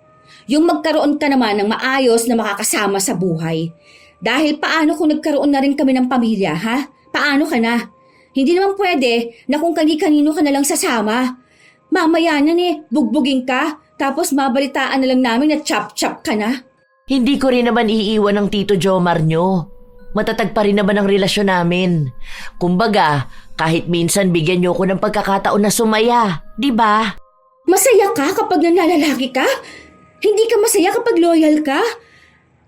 Yung magkaroon ka naman ng maayos na makakasama sa buhay. Dahil paano kung nagkaroon na rin kami ng pamilya, ha? Paano ka na? Hindi naman pwede na kung kani-kanino ka na lang sasama. Mamaya na bugbugin ka, tapos mabalitaan na lang namin na chop-chop ka na.
Hindi ko rin naman iiwan ng Tito Jomar nyo. Matatag pa rin naman ang relasyon namin. Kumbaga, kahit minsan bigyan nyo ko ng pagkakataon na sumaya, di ba?
Masaya ka kapag nanlalaki ka? Hindi ka masaya kapag loyal ka?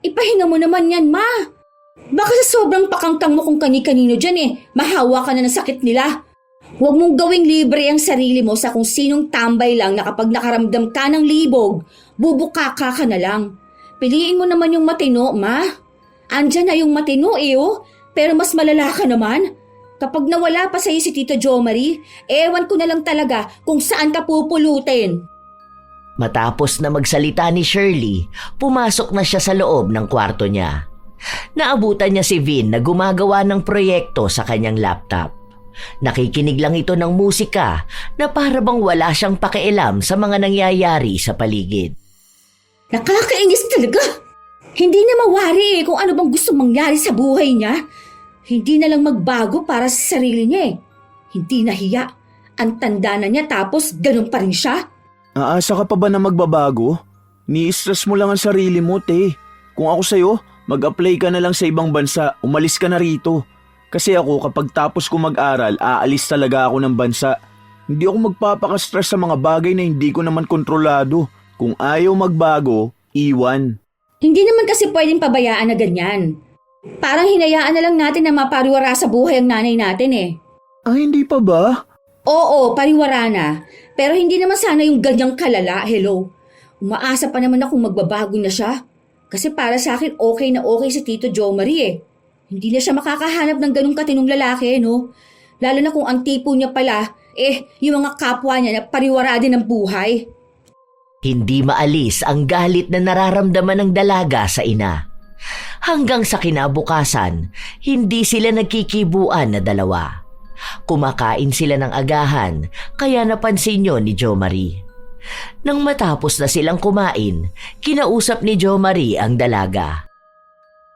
Ipahinga mo naman yan, Ma. Baka sa sobrang pakangkang mo kung kani-kanino dyan mahawa ka na ng sakit nila. Huwag mong gawing libre ang sarili mo sa kung sinong tambay lang na kapag nakaramdam ka ng libog, bubukaka ka na lang. Piliin mo naman yung matino, Ma. Andyan na yung matino pero mas malala ka naman. Kapag nawala pa sa'yo si Tito Jo Marie, ewan ko na lang talaga kung saan ka pupulutin.
Matapos na magsalita ni Shirley, pumasok na siya sa loob ng kwarto niya. Naabutan niya si Vin na gumagawa ng proyekto sa kanyang laptop. Nakikinig lang ito ng musika na para bang wala siyang pakialam sa mga nangyayari sa paligid.
Nakakainis talaga! Hindi na mawari kung ano bang gusto mangyari sa buhay niya. Hindi na lang magbago para sa sarili niya Hindi nahiya. Ang tanda na niya tapos ganun pa rin siya.
Aasa ka pa ba na magbabago? Ni-stress mo lang ang sarili mo, te. Kung ako sa'yo, mag-apply ka na lang sa ibang bansa, umalis ka na rito. Kasi ako kapag tapos ko mag-aral, aalis talaga ako ng bansa. Hindi ako magpapaka-stress sa mga bagay na hindi ko naman kontrolado. Kung ayaw magbago, iwan.
Hindi naman kasi pwedeng pabayaan na ganyan. Parang hinayaan na lang natin na mapariwara sa buhay ang nanay natin
Hindi pa ba?
Oo, pariwara na. Pero hindi naman sana yung ganyang kalala, hello. Umaasa pa naman akong magbabago na siya. Kasi para sa akin okay na okay si Tito Jo Marie Hindi na siya makakahanap ng ganung katinong lalaki, no? Lalo na kung ang tipo niya pala, yung mga kapwa niya na pariwara din ng buhay.
Hindi maalis ang galit na nararamdaman ng dalaga sa ina. Hanggang sa kinabukasan, hindi sila nagkikibuan na dalawa. Kumakain sila ng agahan, kaya napansin yun ni Jo Marie. Nang matapos na silang kumain, kinausap ni Jo Marie ang dalaga.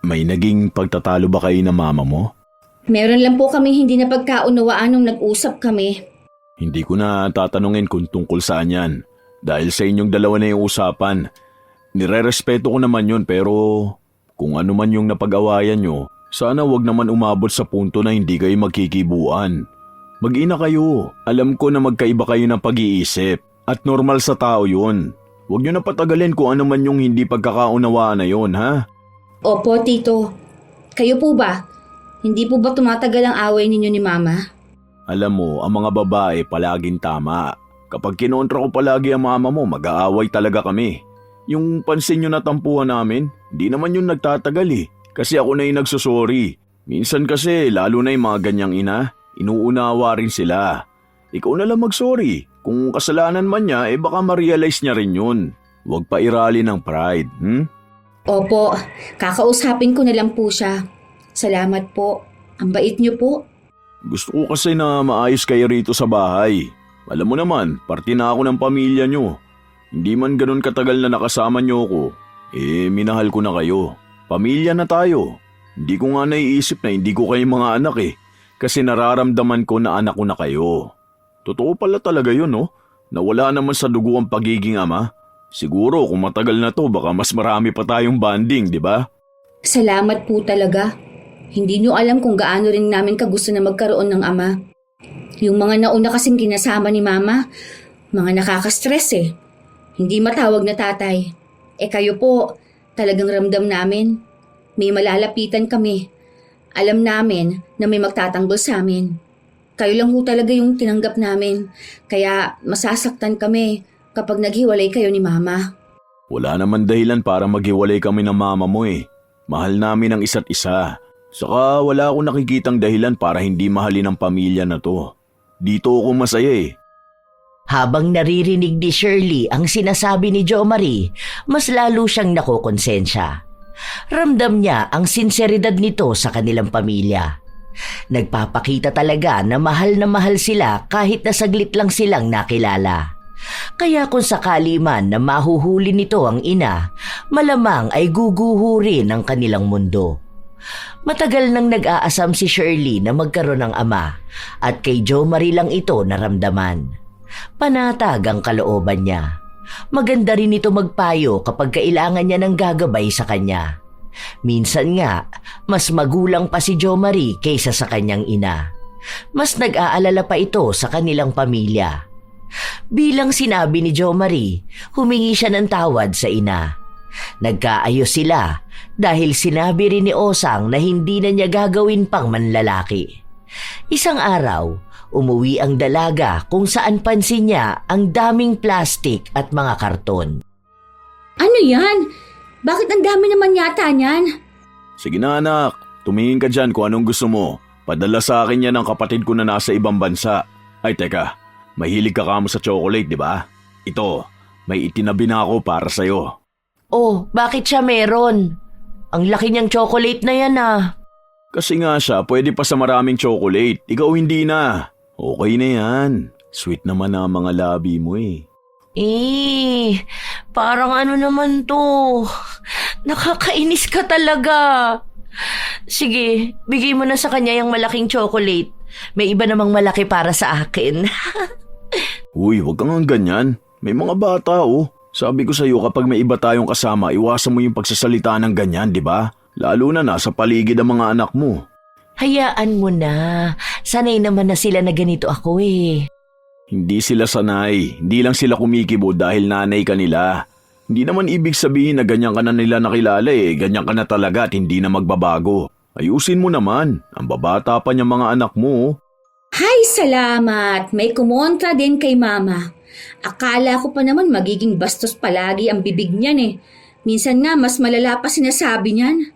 May naging pagtatalo ba kayo ng mama mo?
Meron lang po kami hindi na pagkaunawaan nung nag-usap kami.
Hindi ko na tatanungin kung tungkol saan yan. Dahil sa inyong dalawa na yung usapan. Nire-respeto ko naman yun pero kung ano man yung napag-awayan nyo, sana wag naman umabot sa punto na hindi kayo magkikibuan. Mag-ina kayo. Alam ko na magkaiba kayo ng pag-iisip at normal sa tao yun. Huwag nyo na patagalin kung ano man yung hindi pagkakaunawaan na yun, ha?
Opo, Tito. Kayo po ba? Hindi po ba tumatagal ang away ninyo ni Mama?
Alam mo, ang mga babae palaging tama. Kapag kinontra ko palagi ang mama mo, mag-aaway talaga kami. Yung pansin yung natampuhan namin, hindi naman yung nagtatagal eh. Kasi ako na yung nagsusorry. Minsan kasi, lalo na yung mga ganyang ina, inuunawa rin sila. Ikaw na lang mag-sorry. Kung kasalanan man niya, baka ma-realize niya rin yun. Huwag pa irali ng pride,
Opo, kakausapin ko na lang po siya. Salamat po. Ang bait niyo po.
Gusto ko kasi na maayos kayo rito sa bahay. Alam mo naman, parte na ako ng pamilya nyo. Hindi man ganun katagal na nakasama nyo ko, minahal ko na kayo. Pamilya na tayo. Hindi ko nga naiisip na hindi ko kayo mga anak kasi nararamdaman ko na anak ko na kayo. Totoo pala talaga yun, no? Na wala naman sa dugo ang pagiging ama. Siguro kung matagal na to, baka mas marami pa tayong bonding, di ba?
Salamat po talaga. Hindi niyo alam kung gaano rin namin kagusto na magkaroon ng ama. Yung mga nauna kasing kinasama ni Mama, mga nakaka-stress Hindi matawag na tatay. Kayo po, talagang ramdam namin. May malalapitan kami. Alam namin na may magtatanggol sa amin. Kayo lang ho talaga yung tinanggap namin. Kaya masasaktan kami kapag naghiwalay kayo ni Mama.
Wala naman dahilan para maghiwalay kami ng mama mo Mahal namin ang isa't isa. Saka wala akong nakikitang dahilan para hindi mahalin ang pamilya na to. Dito ako masaya
Habang naririnig ni Shirley ang sinasabi ni Jo Marie, mas lalo siyang nakokonsensya. Ramdam niya ang sinseridad nito sa kanilang pamilya. Nagpapakita talaga na mahal sila kahit na saglit lang silang nakilala. Kaya kung sakali man na mahuhuli nito ang ina, malamang ay guguho rin ang kanilang mundo. Matagal nang nag-aasam si Shirley na magkaroon ng ama at kay Jo Marie lang ito naramdaman. Panatag ang kalooban niya. Maganda rin ito magpayo kapag kailangan niya ng gagabay sa kanya. Minsan nga, mas magulang pa si Jo Marie kaysa sa kanyang ina. Mas nag-aalala pa ito sa kanilang pamilya. Bilang sinabi ni Jo Marie, humingi siya ng tawad sa ina. Nagkaayos sila dahil sinabi rin ni Osang na hindi na niya gagawin pang manlalaki. Isang araw, umuwi ang dalaga kung saan pansin niya ang daming plastik at mga karton.
Ano yan? Bakit ang dami naman yata niyan?
Sige na anak, tumingin ka dyan kung anong gusto mo. Padala sa akin yan ng kapatid ko na nasa ibang bansa. Ay teka, mahilig ka kamo sa chocolate, di ba? Ito, may itinabi na ako para sa'yo.
Oh, bakit siya meron? Ang laki niyang chocolate na yan
Kasi nga siya, pwede pa sa maraming chocolate. Ikaw hindi na. Okay na yan. Sweet naman na ang mga labi mo
Parang ano naman to. Nakakainis ka talaga. Sige, bigay mo na sa kanya yung malaking chocolate. May iba namang malaki para sa akin.
Uy, wag kang ganyan. May mga bata Sabi ko sa'yo kapag may iba tayong kasama, iwasan mo yung pagsasalita ng ganyan, di ba? Lalo na nasa paligid ang mga anak mo.
Hayaan mo na. Sanay naman na sila na ganito ako
Hindi sila sanay. Hindi lang sila kumikibo dahil nanay ka nila. Hindi naman ibig sabihin na ganyan ka na nila nakilala Ganyan ka na talaga at hindi na magbabago. Ayusin mo naman. Ang babata pa niya mga anak mo.
Hay, salamat. May kumontra din kay Mama. Akala ko pa naman magiging bastos palagi ang bibig niyan Minsan nga mas malala pa sinasabi niyan.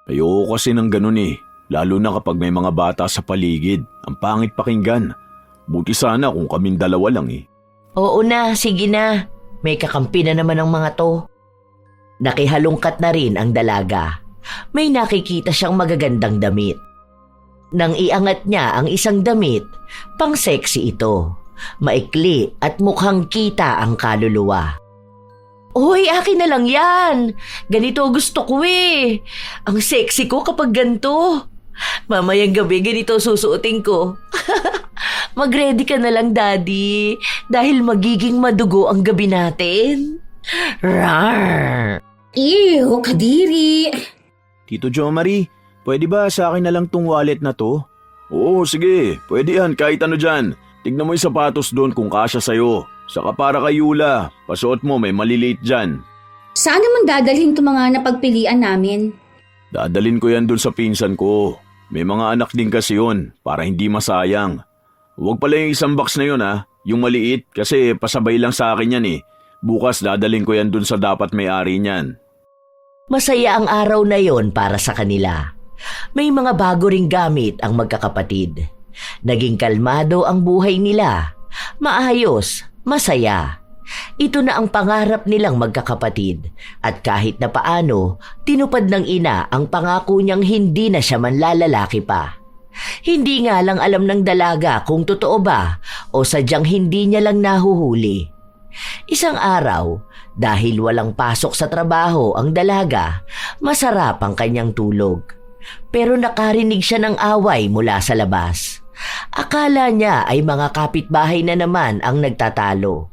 Ayoko kasi ng ganun Lalo na kapag may mga bata sa paligid. Ang pangit pakinggan. Buti sana kung kaming dalawa lang
Oo na, sige na. May kakampi na naman ang mga to. Nakihalungkat na rin ang dalaga. May nakikita siyang magagandang damit. Nang iangat niya ang isang damit, pang sexy ito. Maikli at mukhang kita ang kaluluwa. Uy, akin na lang yan. Ganito gusto ko Ang sexy ko kapag ganito. Mamayang gabi ganito susuotin ko. Mag-ready ka na lang, Daddy. Dahil magiging madugo ang gabi natin. Rawr!
Ew, kadiri.
Tito Jo Marie, pwede ba sa akin na lang tong wallet na to? Oo, sige. Pwede yan kahit ano dyan. Tignan mo yung sapatos doon kung kasya sa'yo. Saka para kay Yula, pasuot mo may maliliit dyan.
Saan naman dadalhin itong mga napagpilian namin?
Dadalhin ko yan doon sa pinsan ko. May mga anak din kasi yun, para hindi masayang. Huwag pala yung isang box na yun yung maliit kasi pasabay lang sa akin yan Bukas dadaling ko yan dun sa dapat may-ari niyan.
Masaya ang araw na yon para sa kanila. May mga bago ring gamit ang magkakapatid. Naging kalmado ang buhay nila. Maayos, masaya. Ito na ang pangarap nilang magkakapatid at kahit na paano, tinupad ng ina ang pangako niyang hindi na siya manlalalaki pa. Hindi nga lang alam ng dalaga kung totoo ba o sadyang hindi niya lang nahuhuli. Isang araw, dahil walang pasok sa trabaho ang dalaga, masarap ang kanyang tulog. Pero nakarinig siya ng away mula sa labas. Akala niya ay mga kapitbahay na naman ang nagtatalo.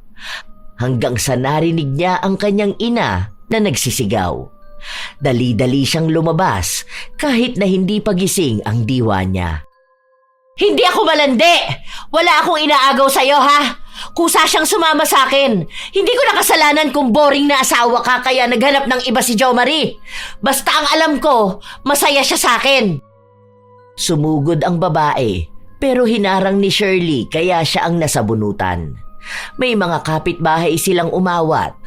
Hanggang sa narinig niya ang kanyang ina na nagsisigaw. Dali-dali siyang lumabas kahit na hindi pagising ang diwa niya. Hindi ako malandi! Wala akong inaagaw sa'yo, ha? Kusa siyang sumama sa akin. Hindi ko nakasalanan kung boring na asawa ka kaya naghanap ng iba si Jo Marie. Basta ang alam ko, masaya siya sa akin. Sumugod ang babae, pero hinarang ni Shirley kaya siya ang nasabunutan. May mga kapitbahay silang umawat.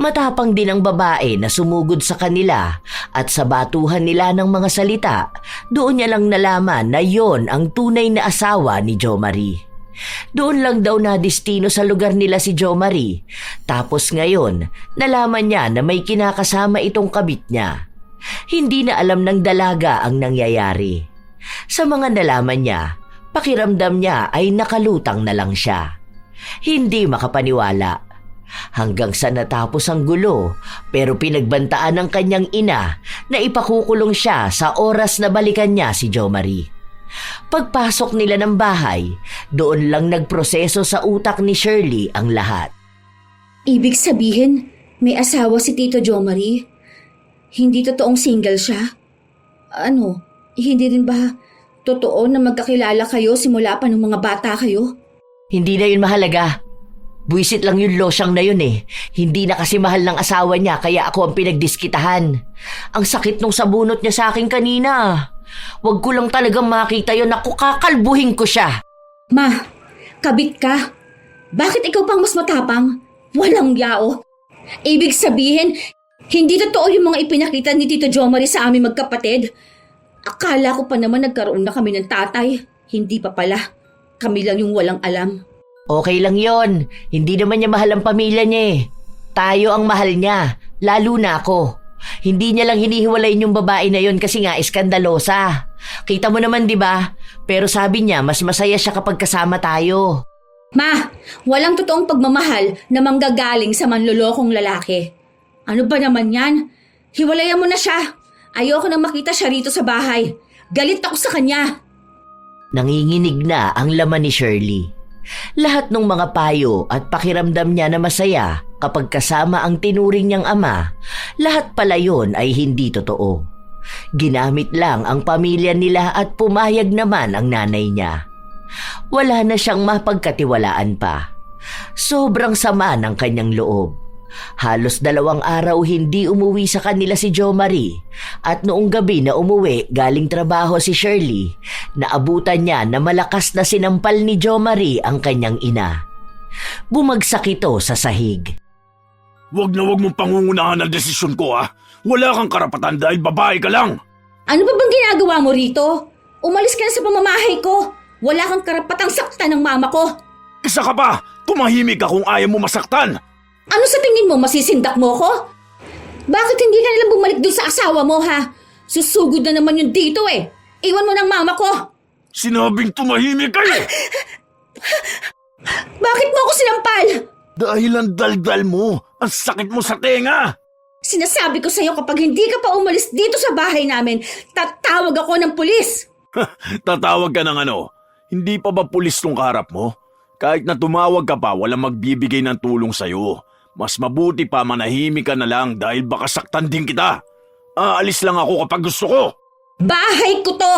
Matapang din ang babae na sumugod sa kanila at sa batuhan nila ng mga salita, doon niya lang nalaman na yon ang tunay na asawa ni Jo Marie. Doon lang daw na destino sa lugar nila si Jo Marie. Tapos ngayon, nalaman niya na may kinakasama itong kabit niya. Hindi na alam ng dalaga ang nangyayari. Sa mga nalaman niya, pakiramdam niya ay nakalutang na lang siya. Hindi makapaniwala. Hanggang sa natapos ang gulo, pero pinagbantaan ng kanyang ina na ipakukulong siya sa oras na balikan niya si Jo Marie. Pagpasok nila ng bahay, doon lang nagproseso sa utak ni Shirley ang lahat.
Ibig sabihin, may asawa si Tito Jo Marie? Hindi totoong single siya? Ano, hindi rin ba totoo na magkakilala kayo simula pa ng mga bata kayo?
Hindi na yun mahalaga. Buwisit lang yung losyang na yun eh. Hindi na kasi mahal ng asawa niya kaya ako ang pinagdiskitahan. Ang sakit nung sabunot niya sa akin kanina. Wag ko lang talagang makita yun. Naku, kakalbuhin ko siya.
Ma, kabit ka. Bakit ikaw pang mas matapang? Walang yao. Ibig sabihin, hindi totoo yung mga ipinakita ni Tito Jo Marie sa aming magkapatid. Akala ko pa naman nagkaroon na kami ng tatay. Hindi pa pala. Kami lang yung walang alam.
Okay lang yon. Hindi naman niya mahal ang pamilya niya eh. Tayo ang mahal niya, lalo na ako. Hindi niya lang hinihiwalayin yung babae na yon kasi nga iskandalosa. Kita mo naman, di ba? Pero sabi niya, mas masaya siya kapag kasama tayo.
Ma, walang totoong pagmamahal na manggagaling sa manlolokong lalaki. Ano ba naman yan? Hiwalayan mo na siya. Ayoko nang makita siya rito sa bahay. Galit ako sa kanya.
Nanginginig na ang laman ni Shirley. Lahat ng mga payo at pakiramdam niya na masaya kapag kasama ang tinuring niyang ama, lahat pala yun ay hindi totoo. Ginamit lang ang pamilya nila at pumayag naman ang nanay niya. Wala na siyang mapagkatiwalaan pa. Sobrang sama ng kanyang loob. Halos 2 araw hindi umuwi sa kanila si Jo Marie at noong gabi na umuwi galing trabaho si Shirley, naabutan niya na malakas na sinampal ni Jo Marie ang kanyang ina. Bumagsak ito sa sahig.
Wag na wag mong pangungunahan ang desisyon ko ha. Wala kang karapatan dahil babae ka lang.
Ano ba bang ginagawa mo rito? Umalis ka na sa pamamahay ko. Wala kang karapatang saktan ng mama ko.
Isa ka pa, tumahimik ka kung ayaw mo masaktan.
Ano sa tingin mo, masisindak mo ko? Bakit hindi ka nalang bumalik dun sa asawa mo, ha? Susugod na naman yun dito eh. Iwan mo ng mama ko.
Sinabing tumahimik ka eh.
Bakit mo ako sinampal?
Dahil ang daldal mo, ang sakit mo sa tenga.
Sinasabi ko sa'yo kapag hindi ka pa umalis dito sa bahay namin, tatawag ako ng pulis.
Tatawag ka ng ano? Hindi pa ba pulis tong kaharap mo? Kahit na tumawag ka pa, walang magbibigay ng tulong sa'yo. Mas mabuti pa manahimik ka na lang dahil baka saktan din kita. Aalis lang ako kapag gusto ko.
Bahay ko to!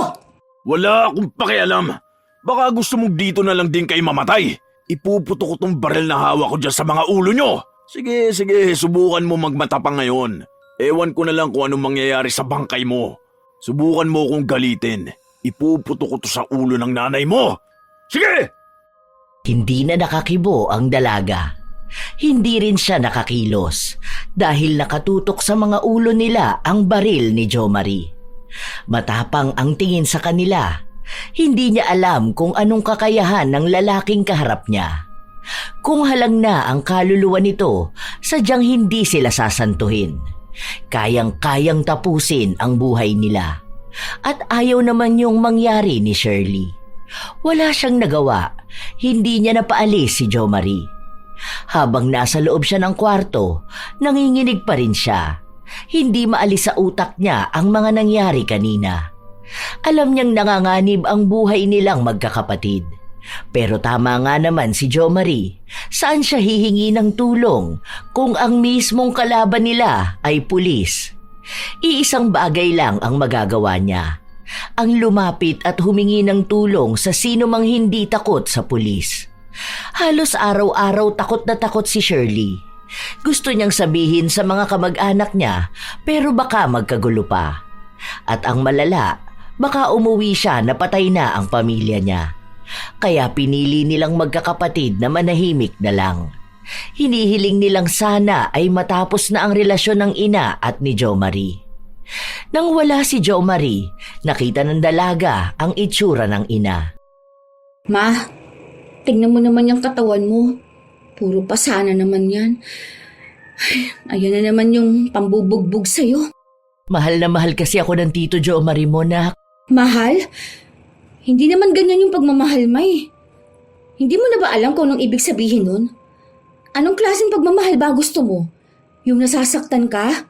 Wala akong pakialam. Baka gusto mong dito na lang din kayo mamatay. Ipuputo ko tong baril na hawak ko dyan sa mga ulo nyo. Sige, subukan mo magmatapang ngayon. Ewan ko na lang kung anong mangyayari sa bangkay mo. Subukan mo kong galitin. Ipuputo ko to sa ulo ng nanay mo. Sige!
Hindi na nakakibo ang dalaga. Hindi rin siya nakakilos dahil nakatutok sa mga ulo nila ang baril ni Jo Marie. Matapang ang tingin sa kanila. Hindi niya alam kung anong kakayahan ng lalaking kaharap niya. Kung halang na ang kaluluwa nito, sadyang hindi sila sasantuhin. Kayang-kayang tapusin ang buhay nila. At ayaw naman yung mangyari ni Shirley. Wala siyang nagawa. Hindi niya napaalis si Jo Marie. Habang nasa loob siya ng kwarto, nanginginig pa rin siya. Hindi maalis sa utak niya ang mga nangyari kanina. Alam niyang nanganganib ang buhay nilang magkakapatid. Pero tama nga naman si Jo Marie. Saan siya hihingi ng tulong kung ang mismong kalaban nila ay pulis? Iisang bagay lang ang magagawa niya. Ang lumapit at humingi ng tulong sa sino mang hindi takot sa pulis. Halos araw-araw takot na takot si Shirley. Gusto niyang sabihin sa mga kamag-anak niya pero baka magkagulo pa. At ang malala, baka umuwi siya na patay na ang pamilya niya. Kaya pinili nilang magkakapatid na manahimik na lang. Hinihiling nilang sana ay matapos na ang relasyon ng ina at ni Jo Marie. Nang wala si Jo Marie, nakita ng dalaga ang itsura ng ina.
Ma, tingnan mo naman yung katawan mo. Puro pasana naman yan. Ay, ayan na naman yung pambubugbog sa'yo.
Mahal na mahal kasi ako ng Tito Jo Marie mo, nak.
Mahal? Hindi naman ganyan yung pagmamahal, May. Hindi mo na ba alam kung anong ibig sabihin nun? Anong klaseng pagmamahal ba gusto mo? Yung nasasaktan ka?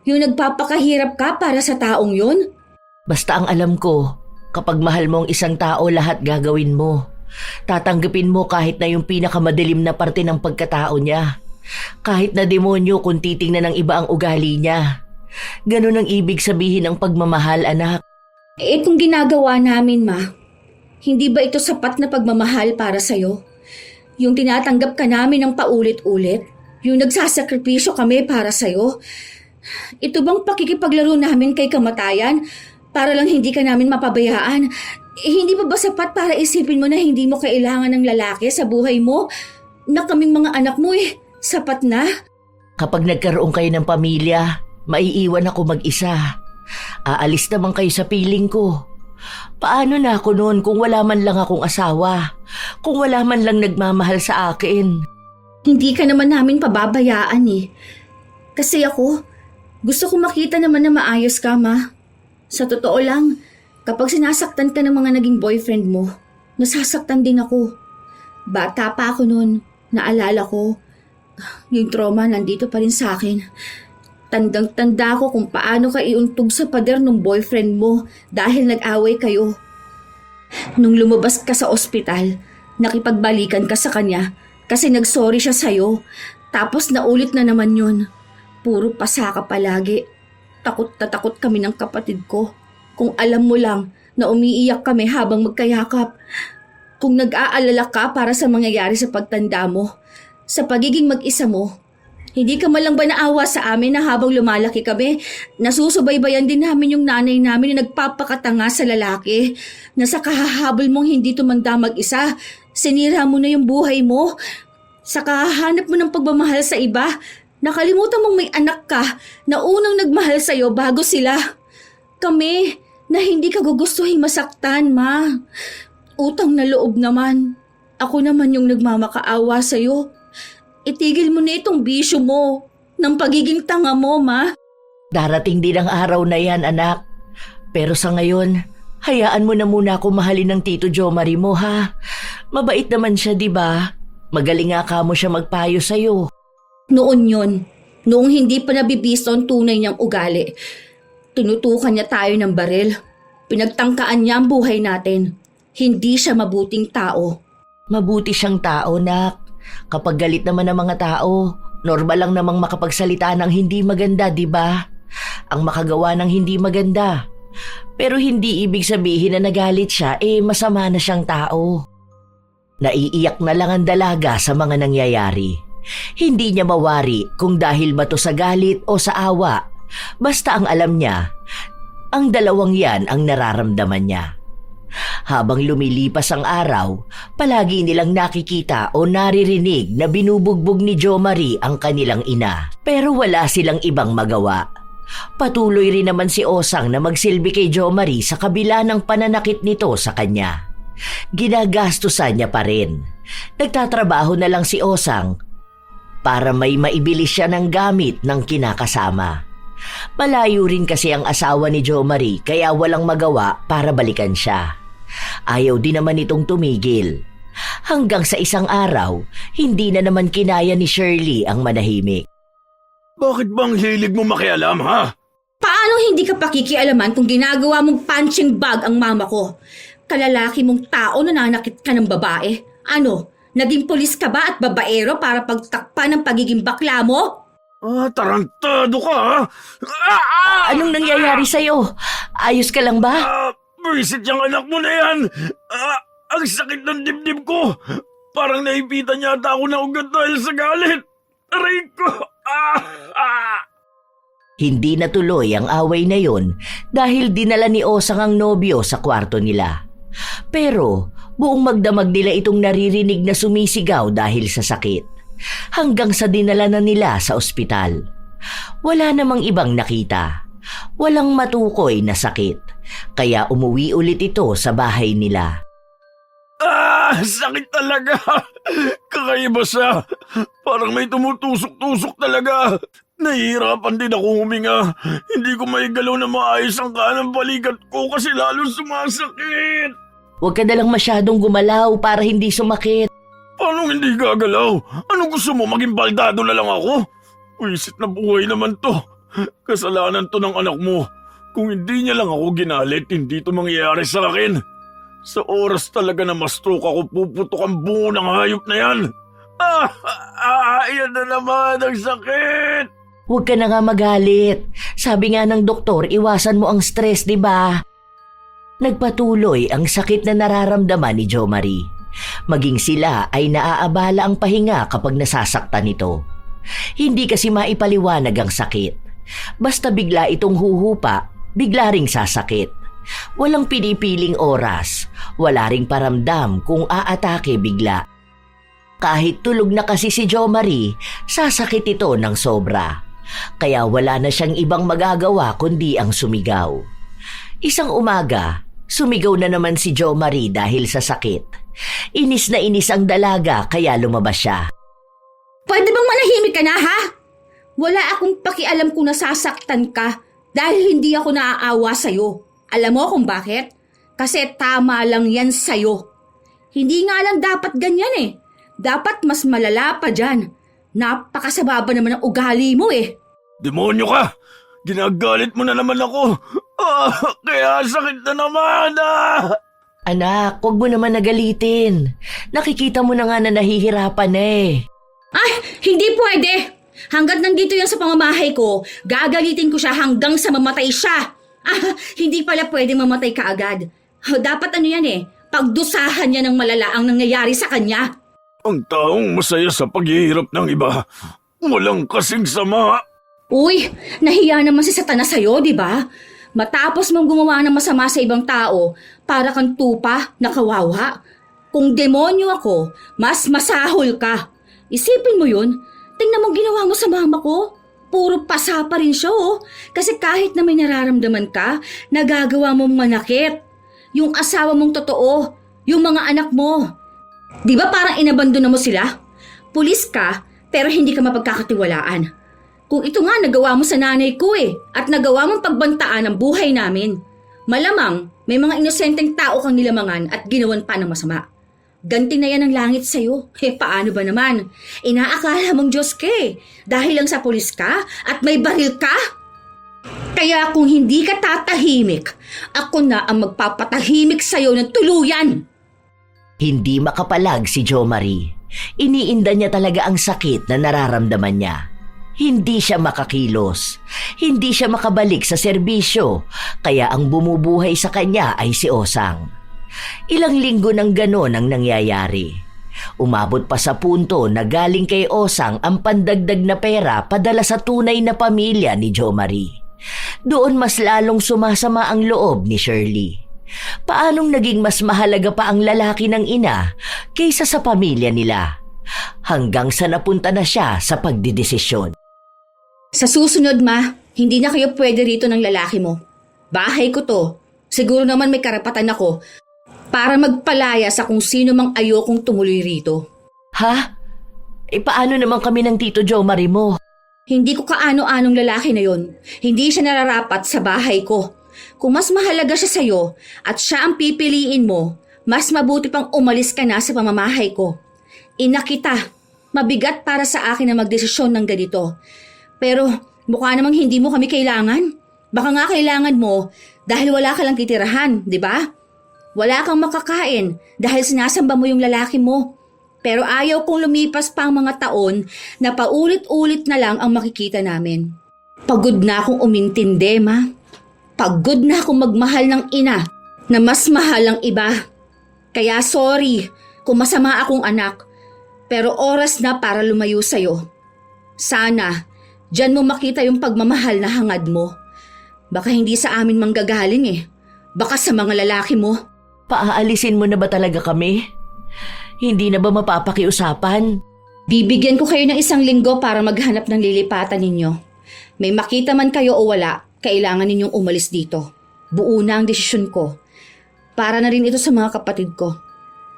Yung nagpapakahirap ka para sa taong yun?
Basta ang alam ko, kapag mahal mo ang isang tao, lahat gagawin mo. Tatanggapin mo kahit na yung pinakamadilim na parte ng pagkatao niya. Kahit na demonyo kung titingnan ng iba ang ugali niya. Ganun ang ibig sabihin ng pagmamahal, anak.
Eh, itong ginagawa namin, Ma, hindi ba ito sapat na pagmamahal para sa'yo? Yung tinatanggap ka namin ng paulit-ulit? Yung nagsasakripisyo kami para sa'yo? Ito bang pakikipaglaro namin kay kamatayan para lang hindi ka namin mapabayaan? Eh, hindi ba sapat para isipin mo na hindi mo kailangan ng lalaki sa buhay mo? Na kaming mga anak mo sapat na?
Kapag nagkaroon kayo ng pamilya, maiiwan ako mag-isa. Aalis naman kayo sa piling ko. Paano na ako noon kung wala man lang akong asawa? Kung wala man lang nagmamahal sa akin?
Hindi ka naman namin pababayaan Kasi ako, gusto ko makita naman na maayos ka, Ma. Sa totoo lang, kapag sinasaktan ka ng mga naging boyfriend mo, nasasaktan din ako. Bata pa ako noon, naalala ko, yung trauma nandito pa rin sa akin. Tandang-tanda ko kung paano ka iuntog sa pader ng boyfriend mo dahil nag-away kayo. Nung lumabas ka sa ospital, nakipagbalikan ka sa kanya kasi nagsorry siya sa'yo. Tapos naulit na naman yun. Puro pasaka palagi. Takot na takot kami ng kapatid ko. Kung alam mo lang na umiiyak kami habang magkayakap. Kung nag-aalala ka para sa mangyayari sa pagtanda mo, sa pagiging mag-isa mo, hindi ka malang ba naawa sa amin na habang lumalaki kami, nasusubaybayan din namin yung nanay namin na nagpapakatanga sa lalaki, na sa kahahabol mong hindi tumanda mag-isa, sinira mo na yung buhay mo, sa kahahanap mo ng pagmamahal sa iba, nakalimutan mong may anak ka na unang nagmahal sa'yo bago sila. Kami, na hindi ka gugustuhin masaktan, Ma. Utang na loob naman. Ako naman yung nagmamakaawa sa'yo. Itigil mo na itong bisyo mo ng pagiging tanga mo, Ma.
Darating din ang araw na yan, anak. Pero sa ngayon, hayaan mo na muna ako mahalin ng Tito Jo Marie mo, ha? Mabait naman siya, di ba? Magaling nga ka mo siya magpayo sa'yo.
Noon yon, noong hindi pa nabibisto ang tunay niyang ugali. Tinutukan niya tayo ng baril. Pinagtangkaan niya ang buhay natin. Hindi siya mabuting tao.
Mabuti siyang tao, nak. Kapag galit naman ng mga tao, normal lang namang makapagsalita ng hindi maganda, di ba? Ang makagawa ng hindi maganda. Pero hindi ibig sabihin na nagalit siya, masama na siyang tao. Naiiyak na lang ang dalaga sa mga nangyayari. Hindi niya mawari kung dahil ba to sa galit o sa awa. Basta ang alam niya, ang dalawang yan ang nararamdaman niya. Habang lumilipas ang araw, palagi nilang nakikita o naririnig na binubugbog ni Jo Marie ang kanilang ina. Pero wala silang ibang magawa. Patuloy rin naman si Osang na magsilbi kay Jo Marie sa kabila ng pananakit nito sa kanya. Ginagastusan niya pa rin. Nagtatrabaho na lang si Osang para may maibili siya ng gamit ng kinakasama. Malayo rin kasi ang asawa ni Jo Marie kaya walang magawa para balikan siya. Ayaw din naman itong tumigil. Hanggang sa isang araw, hindi na naman kinaya ni Shirley ang manahimik.
Bakit bang hilig mo makialam, ha?
Paano hindi ka pakikialaman kung ginagawa mong punching bag ang mama ko? Kalalaki mong tao na nanakit ka ng babae. Ano, naging pulis ka ba at babaero para pagtakpan ng pagiging bakla mo?
Tarantado ka, ha?
Anong nangyayari sa'yo? Ayos ka lang ba?
Visit yung anak mo na yan! Ang sakit ng dibdib ko! Parang naipitan yata ako ng ugat dahil sa galit! Aray ko!
Hindi natuloy ang away na yon dahil dinala ni Osang ang nobyo sa kwarto nila. Pero buong magdamag nila itong naririnig na sumisigaw dahil sa sakit. Hanggang sa dinala na nila sa ospital. Wala namang ibang nakita. Walang matukoy na sakit. Kaya umuwi ulit ito sa bahay nila.
Sakit talaga! Kakaiba siya! Parang may tumutusok-tusok talaga! Nahihirapan din ako huminga. Hindi ko maigalaw na maayos ang kanang balikat ko kasi lalo sumasakit.
Huwag ka nalang masyadong gumalaw para hindi sumakit.
Paano hindi gagalaw? Anong gusto mo? Maging baldado na lang ako? Wisit na buhay naman to. Kasalanan to ng anak mo. Kung hindi niya lang ako ginalit, hindi to mangyayari sa akin. Sa oras talaga na ma-stroke ako, puputok ang bungo ng hayop na yan. Yan na naman, ang sakit.
Huwag ka na nga magalit. Sabi nga ng doktor, iwasan mo ang stress, di ba? Nagpatuloy ang sakit na nararamdaman ni Jo Marie. Maging sila ay naaabala ang pahinga kapag nasasaktan ito. Hindi kasi maipaliwanag ang sakit. Basta bigla itong huhupa, bigla ring sasakit. Walang pinipiling oras, wala ring paramdam kung aatake bigla. Kahit tulog na kasi si Jo Marie, sasakit ito ng sobra. Kaya wala na siyang ibang magagawa kundi ang sumigaw. Isang umaga, sumigaw na naman si Jo Marie dahil sa sakit. Inis na inis ang dalaga kaya lumabas siya.
Pwede bang manahimik ka na, ha? Wala akong pakialam kung nasasaktan ka dahil hindi ako naaawa sa'yo. Alam mo kung bakit? Kasi tama lang yan sa'yo. Hindi nga lang dapat ganyan eh. Dapat mas malala pa dyan. Napakasababa naman ang ugali mo eh.
Demonyo ka! Ginagalit mo na naman ako! Kaya sakit na naman!
Anak, huwag mo naman nagalitin. Nakikita mo na nga na nahihirapan eh.
Ay, hindi pwede! Hanggat nandito yan sa pamamahay ko, gagalitin ko siya hanggang sa mamatay siya. Hindi pala pwede mamatay ka agad. Dapat ano yan eh, pagdusahan niya ng malala ang nangyayari sa kanya.
Ang taong masaya sa paghihirap ng iba, walang kasing sama.
Uy, nahiya naman si Satanas sa'yo, di ba? Matapos mong gumawa ng masama sa ibang tao, para kang tupa na kawawa. Kung demonyo ako, mas masahol ka. Isipin mo yun, tingnan mo ginawa mo sa mama ko. Puro pasa pa rin siya oh. Kasi kahit na may nararamdaman ka, nagagawa mong manakit. Yung asawa mong totoo, yung mga anak mo. Di ba parang inabandona mo sila? Pulis ka, pero hindi ka mapagkakatiwalaan. Kung ito nga nagawa mo sa nanay ko eh, at nagawa mong pagbantaan ang buhay namin. Malamang may mga inosenteng tao kang nilamangan at ginawan pa ng masama. Ganti na yan ang langit sa'yo. Paano ba naman? Inaakala mong Diyos ka eh, dahil lang sa pulis ka at may baril ka? Kaya kung hindi ka tatahimik, ako na ang magpapatahimik sa'yo ng tuluyan.
Hindi makapalag si Jo Marie. Iniinda niya talaga ang sakit na nararamdaman niya. Hindi siya makakilos. Hindi siya makabalik sa serbisyo. Kaya ang bumubuhay sa kanya ay si Osang. Ilang linggo nang ganon ang nangyayari. Umabot pa sa punto na galing kay Osang ang pandagdag na pera padala sa tunay na pamilya ni Jo Marie. Doon mas lalong sumasama ang loob ni Shirley. Paanong naging mas mahalaga pa ang lalaki ng ina kaysa sa pamilya nila? Hanggang sa napunta na siya sa pagdidesisyon.
Sa susunod, Ma, hindi na kayo pwede rito ng lalaki mo. Bahay ko to. Siguro naman may karapatan ako para magpalaya sa kung sino mang ayokong tumuloy rito.
Ha? Paano naman kami ng Tito Joe Marie mo?
Hindi ko kaano-anong lalaki na yon. Hindi siya nararapat sa bahay ko. Kung mas mahalaga siya sa'yo at siya ang pipiliin mo, mas mabuti pang umalis ka na sa pamamahay ko. Ina kita. Mabigat para sa akin na magdesisyon ng ganito. Pero mukha namang hindi mo kami kailangan. Baka nga kailangan mo dahil wala ka lang titirahan, di ba? Wala kang makakain dahil sinasamba mo yung lalaki mo. Pero ayaw kong lumipas pa ang mga taon na paulit-ulit na lang ang makikita namin. Pagod na akong umintindi, Ma. Pagod na akong magmahal ng ina na mas mahal ang iba. Kaya sorry kung masama akong anak, pero oras na para lumayo sa'yo. Sana, diyan mo makita yung pagmamahal na hangad mo. Baka hindi sa amin manggagaling eh. Baka sa mga lalaki mo.
Paaalisin mo na ba talaga kami? Hindi na ba mapapakiusapan?
Bibigyan ko kayo ng 1 linggo para maghanap ng lilipatan ninyo. May makita man kayo o wala, kailangan ninyong umalis dito. Buo na ang desisyon ko. Para na rin ito sa mga kapatid ko.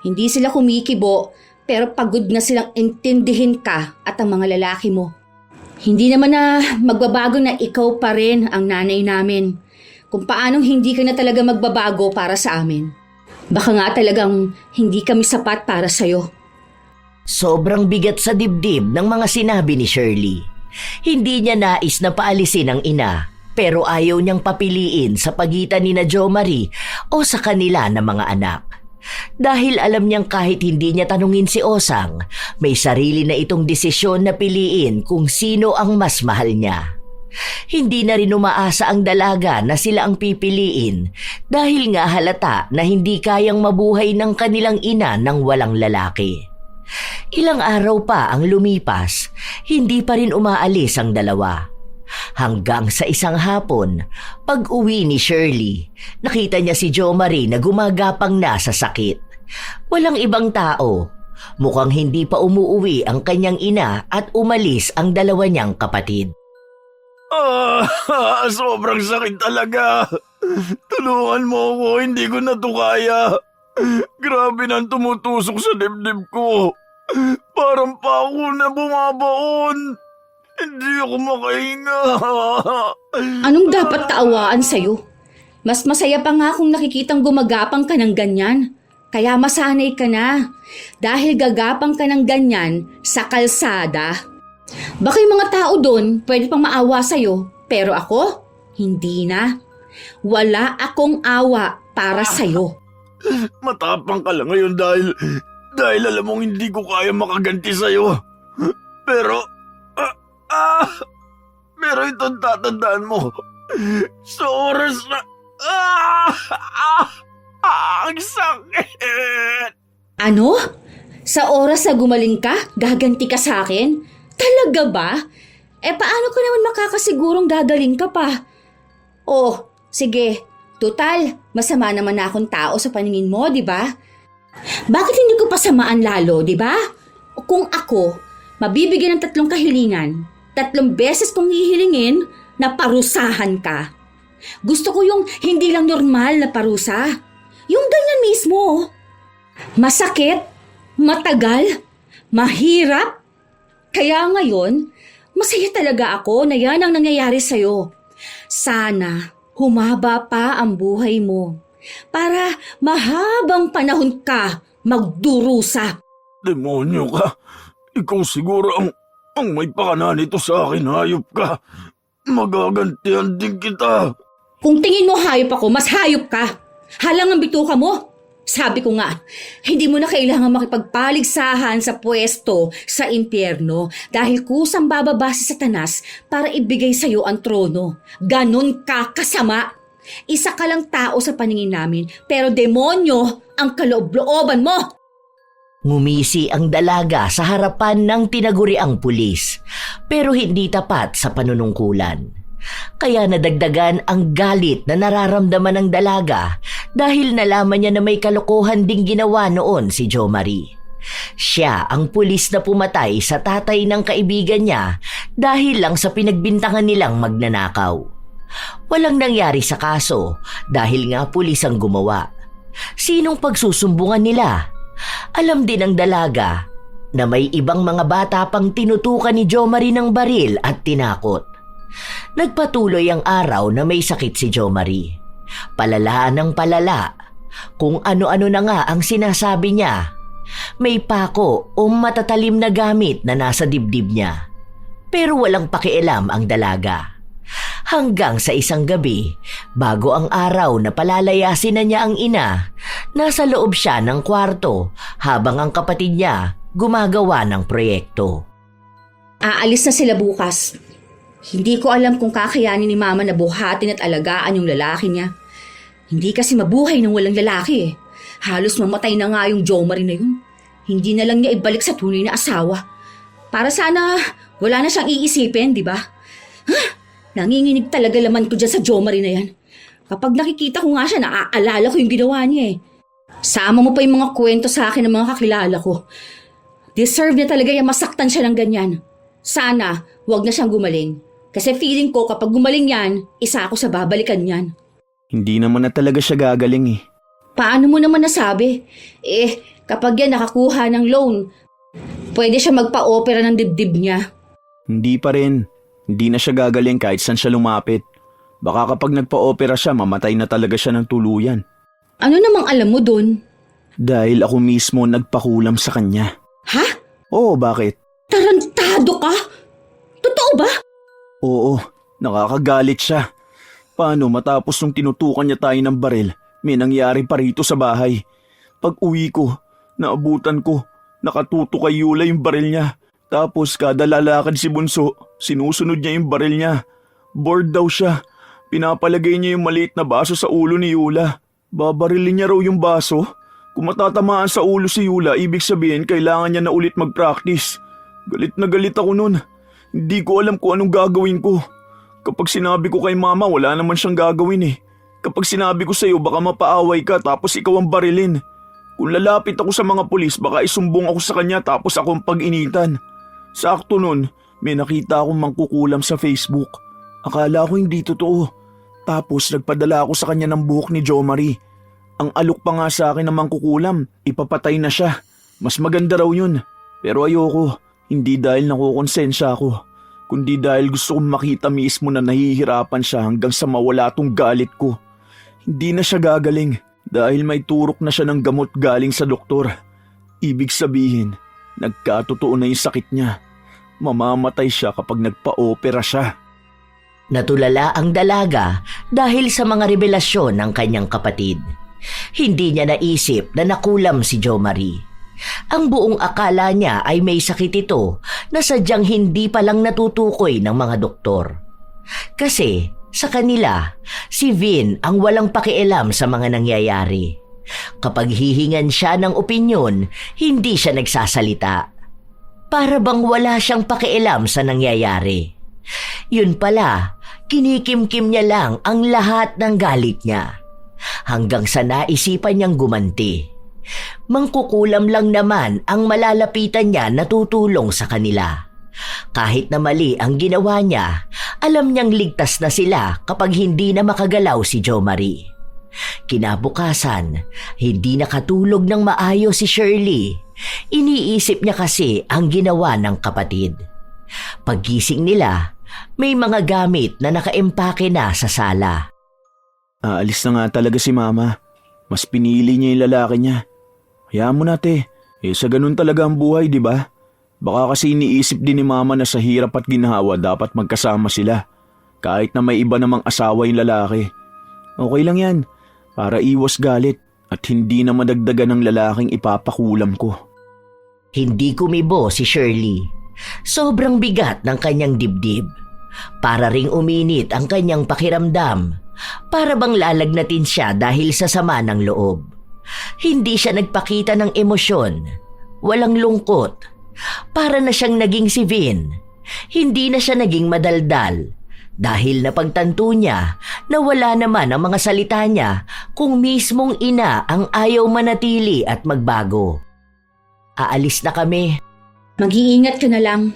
Hindi sila kumikibo, pero pagod na silang intindihin ka at ang mga lalaki mo. Hindi naman na magbabago na ikaw pa rin ang nanay namin. Kung paanong hindi ka na talaga magbabago para sa amin. Baka nga talagang hindi kami sapat para sa'yo.
Sobrang bigat sa dibdib ng mga sinabi ni Shirley. Hindi niya nais na paalisin ang ina, pero ayaw niyang papiliin sa pagitan ni na Joe Marie o sa kanila na mga anak. Dahil alam niyang kahit hindi niya tanungin si Osang, may sarili na itong desisyon na piliin kung sino ang mas mahal niya. Hindi na rin umaasa ang dalaga na sila ang pipiliin dahil nga halata na hindi kayang mabuhay ng kanilang ina ng walang lalaki. Ilang araw pa ang lumipas, hindi pa rin umaalis ang dalawa. Hanggang sa isang hapon, pag-uwi ni Shirley, nakita niya si Joe Marie na gumagapang na sa sakit. Walang ibang tao. Mukhang hindi pa umuuwi ang kanyang ina at umalis ang dalawa niyang kapatid.
Sobrang sakit talaga. Tulungan mo ako, hindi ko na to kaya. Grabe nang tumutusok sa dibdib ko. Parang pa ako na bumabaon. Hindi ako makahinga.
Anong dapat kaawaan sa'yo? Mas masaya pa nga kung nakikitang gumagapang ka ng ganyan. Kaya masanay ka na. Dahil gagapang ka ng ganyan sa kalsada. Baka yung mga tao doon pwede pang maawa sa'yo. Pero ako, hindi na. Wala akong awa para sa'yo.
Matapang ka lang ngayon dahil alam mong hindi ko kaya makaganti sa'yo. Pero itong tatandaan mo. Sa oras na... ang sakit!
Ano? Sa oras na gumaling ka, gaganti ka sa akin? Talaga ba? Paano ka naman makakasigurong gagaling ka pa? Oh, sige. Tutal, masama naman na akong tao sa paningin mo, di ba? Bakit hindi ko pasamaan lalo, di ba? Kung ako, mabibigyan ng 3 kahilingan, 3 beses kong hihilingin na parusahan ka. Gusto ko yung hindi lang normal na parusa. Yung ganyan mismo. Masakit, matagal, mahirap. Kaya ngayon, masaya talaga ako na yan ang nangyayari sa'yo. Sana humaba pa ang buhay mo para mahabang panahon ka magdurusa.
Demonyo ka. Ikaw siguro ang may pakana nito sa akin, hayop ka. Magagantihan din kita.
Kung tingin mo hayop ako, mas hayop ka. Halang ang bituka mo. Sabi ko nga, hindi mo na kailangan makipagpaligsahan sa pwesto sa impyerno dahil kusang bababa si Satanas para ibigay sa'yo ang trono. Ganon ka kasama. Isa ka lang tao sa paningin namin, pero demonyo ang kaloob-looban mo.
Ngumisi ang dalaga sa harapan ng tinaguriang pulis, pero hindi tapat sa panunungkulan. Kaya nadagdagan ang galit na nararamdaman ng dalaga dahil nalaman niya na may kalokohan ding ginawa noon si Jo Marie. Siya ang pulis na pumatay sa tatay ng kaibigan niya dahil lang sa pinagbintangan nilang magnanakaw. Walang nangyari sa kaso dahil nga pulis ang gumawa. Sinong pagsusumbungan nila? Alam din ng dalaga na may ibang mga bata pang tinutukan ni Jo Marie ng baril at tinakot. Nagpatuloy ang araw na may sakit si Jo Marie. Palala ng palala. Kung ano-ano na nga ang sinasabi niya. May pako o matatalim na gamit na nasa dibdib niya. Pero walang pakialam ang dalaga. Hanggang sa isang gabi, bago ang araw na palalayasin na niya ang ina, nasa loob siya ng kwarto habang ang kapatid niya gumagawa ng proyekto.
Aalis na sila bukas. Hindi ko alam kung kakayanin ni Mama na buhatin at alagaan yung lalaki niya. Hindi kasi mabuhay ng walang lalaki eh. Halos mamatay na nga yung Jo Marie na yun. Hindi na lang niya ibalik sa tunay na asawa. Para sana wala na siyang iisipin, di ba? Nanginginig talaga laman ko dyan sa Jo Marie na yan. Kapag nakikita ko nga siya, naaalala ko yung ginawa niya eh. Sama mo pa yung mga kwento sa akin ng mga kakilala ko. Deserve niya talaga yung masaktan siya ng ganyan. Sana wag na siyang gumaling. Kasi feeling ko kapag gumaling yan, isa ako sa babalikan niyan.
Hindi naman na talaga siya gagaling eh.
Paano mo naman nasabi? Kapag yan nakakuha ng loan, pwede siya magpa-opera ng dibdib niya.
Hindi pa rin. Hindi na siya gagaling kahit saan siya lumapit. Baka kapag nagpa-opera siya, mamatay na talaga siya ng tuluyan.
Ano namang alam mo dun?
Dahil ako mismo nagpakulam sa kanya.
Ha?
Oo, bakit?
Tarantado ka? Totoo ba?
Oo, nakakagalit siya. Paano matapos nung tinutukan niya tayo ng baril, may nangyari pa rito sa bahay. Pag uwi ko, naabutan ko, nakatuto kay Yula yung baril niya. Tapos kada lalakad si Bunso, sinusunod niya yung baril niya. Bored daw siya. Pinapalagay niya yung maliit na baso sa ulo ni Yula. Babarilin niya raw yung baso. Kung matatamaan sa ulo si Yula, ibig sabihin kailangan niya na ulit mag-practice. Galit na galit ako nun. Hindi ko alam kung anong gagawin ko. Kapag sinabi ko kay Mama, wala naman siyang gagawin eh. Kapag sinabi ko sa'yo, baka mapaaway ka tapos ikaw ang barilin. Kung lalapit ako sa mga pulis, baka isumbong ako sa kanya tapos ako ang pag-initan. Sakto nun, may nakita akong mangkukulam sa Facebook. Akala ko hindi totoo. Tapos nagpadala ako sa kanya ng buhok ni Jo Marie. Ang alok pa nga sa akin ng mangkukulam, ipapatay na siya. Mas maganda raw yun. Pero ayoko, hindi dahil nakukonsensya ako. Kundi dahil gusto kong makita mismo na nahihirapan siya hanggang sa mawala tong galit ko. Hindi na siya gagaling dahil may turok na siya ng gamot galing sa doktor. Ibig sabihin, nagkatotoo na yung sakit niya. Mamamatay siya kapag nagpa-opera siya.
Natulala ang dalaga dahil sa mga revelasyon ng kanyang kapatid. Hindi niya naisip na nakulam si Jo Marie. Ang buong akala niya ay may sakit ito na sadyang hindi pa lang natutukoy ng mga doktor. Kasi sa kanila, si Vin ang walang pakialam sa mga nangyayari. Kapag hihingan siya ng opinyon, hindi siya nagsasalita. Para bang wala siyang pakialam sa nangyayari. Yun pala, kinikimkim niya lang ang lahat ng galit niya. Hanggang sa naisipan niyang gumanti. Mangkukulam lang naman ang malalapitan niya na tutulong sa kanila. Kahit na mali ang ginawa niya, alam niyang ligtas na sila kapag hindi na makagalaw si Jo Marie. Kinabukasan, hindi nakatulog ng maayos si Shirley. Iniisip niya kasi ang ginawa ng kapatid. Paggising nila, may mga gamit na nakaempake na sa sala.
Aalis na nga talaga si Mama. Mas pinili niya yung lalaki niya. Hayaan mo na, te. Sa ganun talaga ang buhay, di ba? Baka kasi iniisip din ni Mama na sa hirap at ginhawa dapat magkasama sila. Kahit na may iba namang asawa yung lalaki. Okay lang yan. Para iwas galit at hindi na madagdagan ng lalaking ipapakulam ko.
Hindi kumibo si Shirley. Sobrang bigat ng kanyang dibdib. Para ring uminit ang kanyang pakiramdam. Para bang lalagnatin siya dahil sa sama ng loob. Hindi siya nagpakita ng emosyon. Walang lungkot. Para na siyang naging si Vin. Hindi na siya naging madaldal. Dahil napagtanto niya na wala naman ang mga salita niya kung mismong ina ang ayaw manatili at magbago. Aalis na kami.
Mag-iingat ka na lang.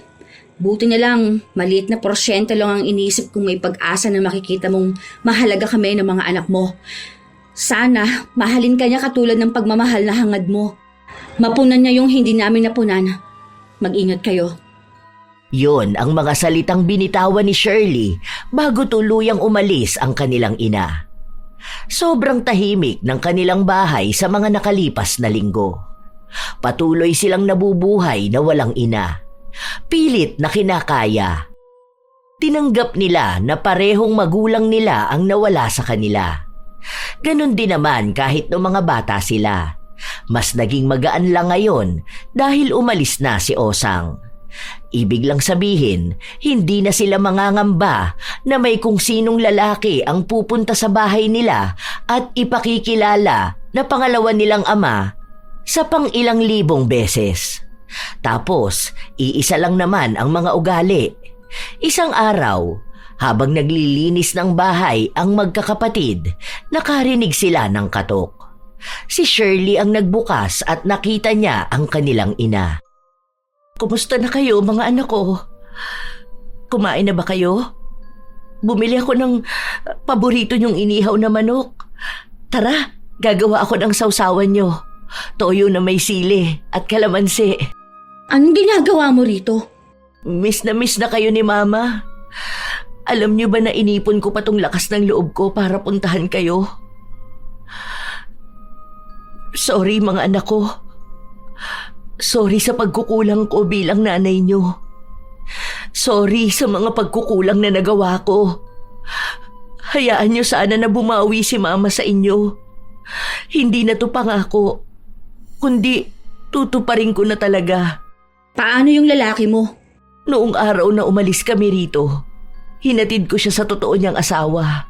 Buti na lang, maliit na porsyento lang ang iniisip kung may pag-asa na makikita mong mahalaga kami ng mga anak mo. Sana, mahalin ka niya katulad ng pagmamahal na hangad mo. Mapunan niya yung hindi namin napunan. Mag-ingat kayo.
Yon ang mga salitang binitawan ni Shirley bago tuluyang umalis ang kanilang ina. Sobrang tahimik ng kanilang bahay sa mga nakalipas na linggo. Patuloy silang nabubuhay na walang ina. Pilit na kinakaya. Tinanggap nila na parehong magulang nila ang nawala sa kanila. Ganon din naman kahit noong mga bata sila. Mas naging magaan lang ngayon dahil umalis na si Osang. Ibig lang sabihin, hindi na sila mangangamba na may kung sinong lalaki ang pupunta sa bahay nila at ipakikilala na pangalawa nilang ama sa pang-ilang libong beses. Tapos, iisa lang naman ang mga ugali. Isang araw, habang naglilinis ng bahay ang magkakapatid, nakarinig sila ng katok. Si Shirley ang nagbukas at nakita niya ang kanilang ina. Kumusta na kayo mga anak ko? Kumain na ba kayo? Bumili ako ng paborito niyong inihaw na manok. Tara, gagawa ako ng sausawan niyo. Toyo na may sili at kalamansi.
Anong ginagawa mo rito?
Miss na kayo ni Mama. Alam niyo ba na inipon ko pa tong lakas ng loob ko para puntahan kayo? Sorry mga anak ko. Sorry sa pagkukulang ko bilang nanay niyo. Sorry sa mga pagkukulang na nagawa ko. Hayaan niyo sana na bumawi si Mama sa inyo. Hindi na to pangako, kundi tutuparin ko na talaga.
Paano yung lalaki mo?
Noong araw na umalis kami rito, hinatid ko siya sa totoo niyang asawa.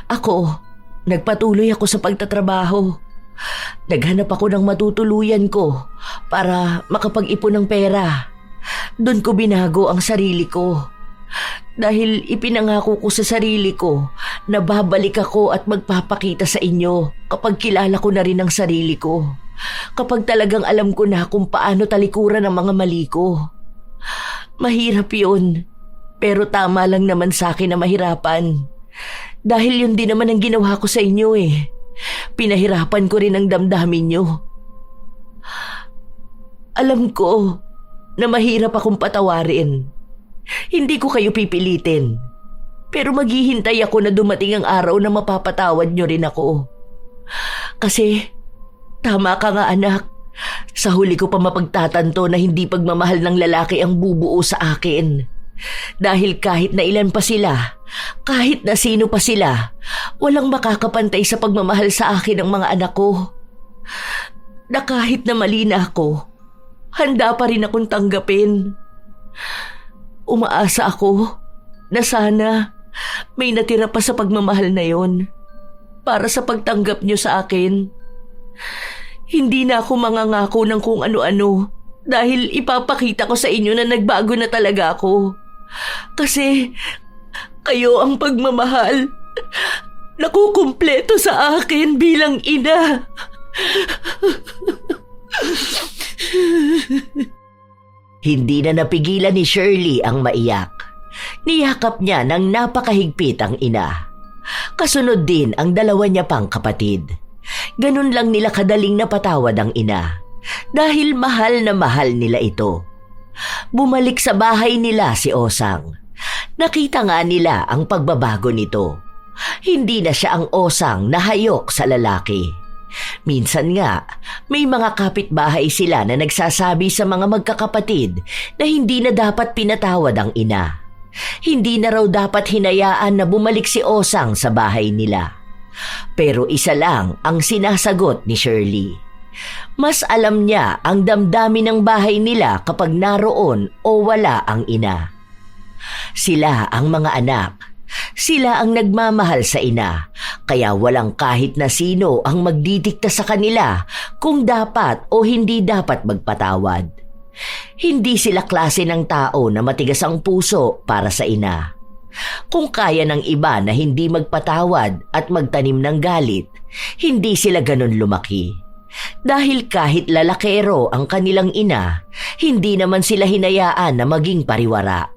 Ako, nagpatuloy ako sa pagtatrabaho. Naghanap ako ng matutuluyan ko para makapag-ipon ng pera. Doon ko binago ang sarili ko. Dahil ipinangako ko sa sarili ko na babalik ako at magpapakita sa inyo kapag kilala ko na rin ang sarili ko. Kapag talagang alam ko na kung paano talikuran ang mga mali ko. Mahirap yun, pero tama lang naman sa akin na mahirapan. Dahil yun din naman ang ginawa ko sa inyo eh. Pinahirapan ko rin ang damdamin nyo. Alam ko na mahirap akong patawarin. Hindi ko kayo pipilitin. Pero maghihintay ako na dumating ang araw na mapapatawad nyo rin ako. Kasi, tama ka nga anak. Sa huli ko pa mapagtatanto na hindi pagmamahal ng lalaki ang bubuo sa akin. Dahil kahit na ilan pa sila, kahit na sino pa sila, walang makakapantay sa pagmamahal sa akin ng mga anak ko. Na kahit na mali na ako, handa pa rin akong tanggapin. Umaasa ako na sana may natira pa sa pagmamahal na yon para sa pagtanggap niyo sa akin. Hindi na ako mangangako ng kung ano-ano dahil ipapakita ko sa inyo na nagbago na talaga ako. Kasi kayo ang pagmamahal na kukumpleto sa akin bilang ina. Hindi na napigilan ni Shirley ang maiyak. Niyakap niya ng napakahigpit ang ina. Kasunod din ang dalawa niya pang kapatid. Ganun lang nila kadaling napatawad ang ina dahil mahal na mahal nila ito. Bumalik sa bahay nila si Osang. Nakita nga nila ang pagbabago nito. Hindi na siya ang Osang na hayok sa lalaki. Minsan nga, may mga kapitbahay sila na nagsasabi sa mga magkakapatid na hindi na dapat pinatawad ang ina. Hindi na raw dapat hinayaan na bumalik si Osang sa bahay nila. Pero isa lang ang sinasagot ni Shirley. Mas alam niya ang damdamin ng bahay nila kapag naroon o wala ang ina. Sila ang mga anak. Sila ang nagmamahal sa ina, kaya walang kahit na sino ang magdidikta sa kanila kung dapat o hindi dapat magpatawad. Hindi sila klase ng tao na matigas ang puso para sa ina. Kung kaya ng iba na hindi magpatawad at magtanim ng galit, hindi sila ganun lumaki. Dahil kahit lalakero ang kanilang ina, hindi naman sila hinayaan na maging pariwara.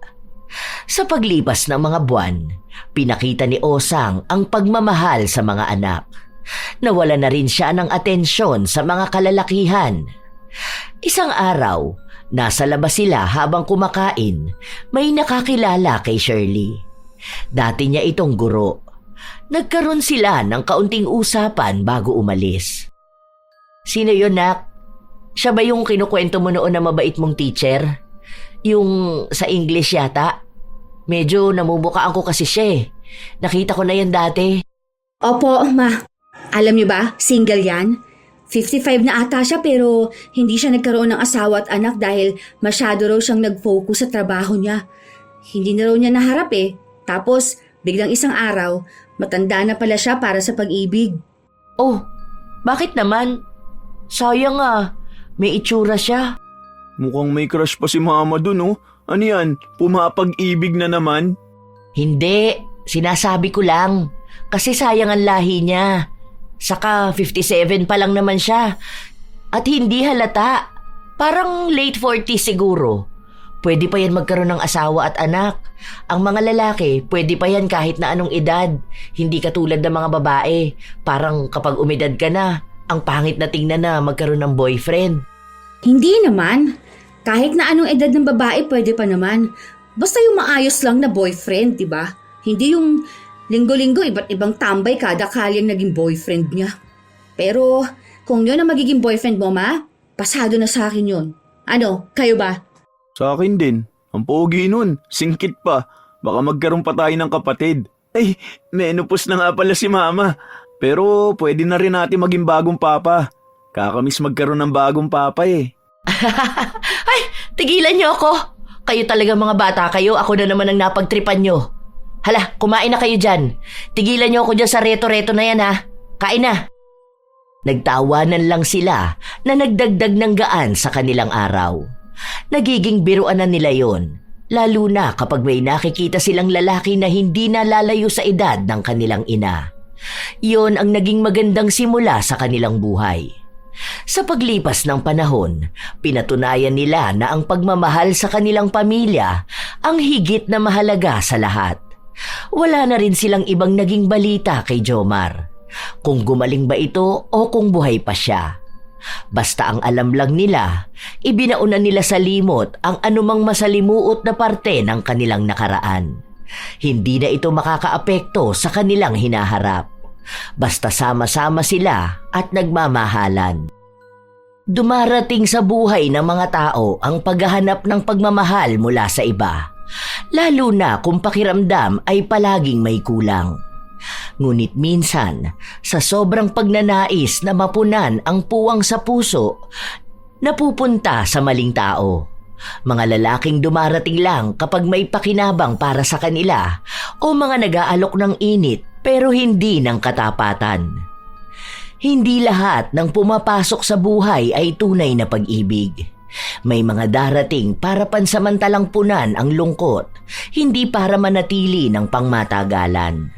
Sa paglipas ng mga buwan, pinakita ni Osang ang pagmamahal sa mga anak. Nawala na rin siya ng atensyon sa mga kalalakihan. Isang araw, nasa labas sila habang kumakain, may nakakilala kay Shirley. Dati niya itong guro. Nagkaroon sila ng kaunting usapan bago umalis. Sino yun, nak? Siya ba yung kinukwento mo noon na mabait mong teacher? Yung sa English yata? Medyo namumukaan ko kasi siya eh. Nakita ko na yan dati.
Opo, ma. Alam niyo ba, single yan? 55 na ata siya pero hindi siya nagkaroon ng asawa at anak dahil masyado raw siyang nag-focus sa trabaho niya. Hindi na raw niya naharap eh. Tapos, biglang isang araw, matanda na pala siya para sa pag-ibig.
Oh, bakit naman? Sayang ah, may itsura siya.
Mukhang may crush pa si mama dun oh. Ano yan? Pumapag-ibig na naman?
Hindi, sinasabi ko lang. Kasi sayang ang lahi niya. Saka 57 pa lang naman siya. At hindi halata. Parang late 40s siguro. Pwede pa yan magkaroon ng asawa at anak. Ang mga lalaki, pwede pa yan kahit na anong edad. Hindi katulad ng mga babae. Parang kapag umedad ka na, ang pangit na tingnan na magkaroon ng boyfriend.
Hindi naman. Kahit na anong edad ng babae, pwede pa naman. Basta yung maayos lang na boyfriend, di ba? Hindi yung linggo-linggo iba't ibang tambay kada kalyang naging boyfriend niya. Pero kung yun ang magiging boyfriend mo, ma, pasado na sa akin yun. Ano, kayo ba?
Sa akin din. Ang pogi nun. Singkit pa. Baka magkaroon pa tayo ng kapatid. Ay, menopause na nga pala si mama. Pero pwede na rin natin maging bagong papa. Kakamiss magkaroon ng bagong papa eh.
Ay, tigilan niyo ako. Kayo talaga mga bata kayo, ako na naman ang napagtripan niyo. Hala, kumain na kayo dyan. Tigilan niyo ako dyan sa reto-reto na yan ha. Kain na. Nagtawanan lang sila na nagdagdag ng gaan sa kanilang araw. Nagiging biruan na nila yon, lalo na kapag may nakikita silang lalaki na hindi nalalayo sa edad ng kanilang ina. Yon ang naging magandang simula sa kanilang buhay. Sa paglipas ng panahon, pinatunayan nila na ang pagmamahal sa kanilang pamilya ang higit na mahalaga sa lahat. Wala na rin silang ibang naging balita kay Jomar, kung gumaling ba ito o kung buhay pa siya. Basta ang alam lang nila, ibinauna nila sa limot ang anumang masalimuot na parte ng kanilang nakaraan. Hindi na ito makakaapekto sa kanilang hinaharap. Basta sama-sama sila at nagmamahalan. Dumarating sa buhay ng mga tao ang paghahanap ng pagmamahal mula sa iba, lalo na kung pakiramdam ay palaging may kulang. Ngunit minsan, sa sobrang pagnanais na mapunan ang puwang sa puso, napupunta sa maling tao. Mga lalaking dumarating lang kapag may pakinabang para sa kanila o mga nag-aalok ng init pero hindi ng katapatan. Hindi lahat ng pumapasok sa buhay ay tunay na pag-ibig. May mga darating para pansamantalang punan ang lungkot, hindi para manatili ng pangmatagalan.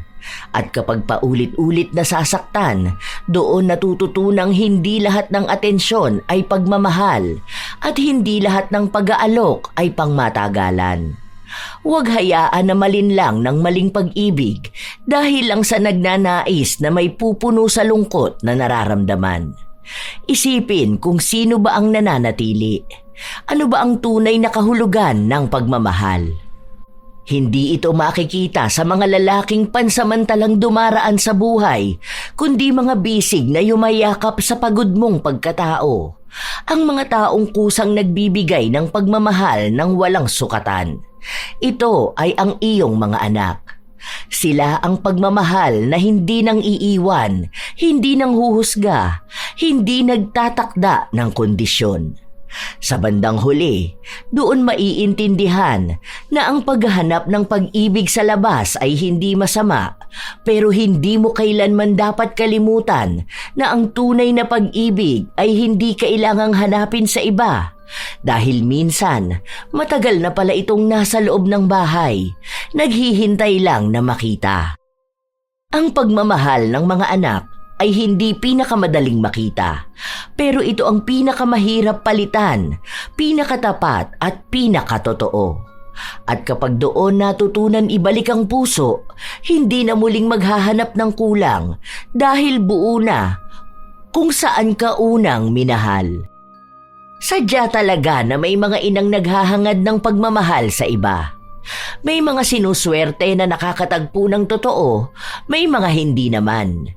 At kapag paulit-ulit nasasaktan, doon natututunang hindi lahat ng atensyon ay pagmamahal at hindi lahat ng pag-aalok ay pangmatagalan. Huwag hayaan na malinlang ng maling pag-ibig dahil lang sa nagnanais na may pupuno sa lungkot na nararamdaman. Isipin kung sino ba ang nananatili. Ano ba ang tunay na kahulugan ng pagmamahal? Hindi ito makikita sa mga lalaking pansamantalang dumaraan sa buhay, kundi mga bisig na yumayakap sa pagod mong pagkatao. Ang mga taong kusang nagbibigay ng pagmamahal ng walang sukatan. Ito ay ang iyong mga anak. Sila ang pagmamahal na hindi nang iiwan, hindi nang huhusga, hindi nagtatakda ng kondisyon. Sa bandang huli, doon maiintindihan na ang paghahanap ng pag-ibig sa labas ay hindi masama, pero hindi mo kailanman dapat kalimutan na ang tunay na pag-ibig ay hindi kailangang hanapin sa iba. Dahil minsan, matagal na pala itong nasa loob ng bahay, naghihintay lang na makita. Ang pagmamahal ng mga anak ay hindi pinakamadaling makita, pero ito ang pinakamahirap palitan, pinakatapat at pinakatotoo. At kapag doon natutunan ibalik ang puso, hindi na muling maghahanap ng kulang dahil buo na kung saan ka unang minahal. Sadya talaga na may mga inang naghahangad ng pagmamahal sa iba. May mga sinuswerte na nakakatagpo ng totoo, may mga hindi naman.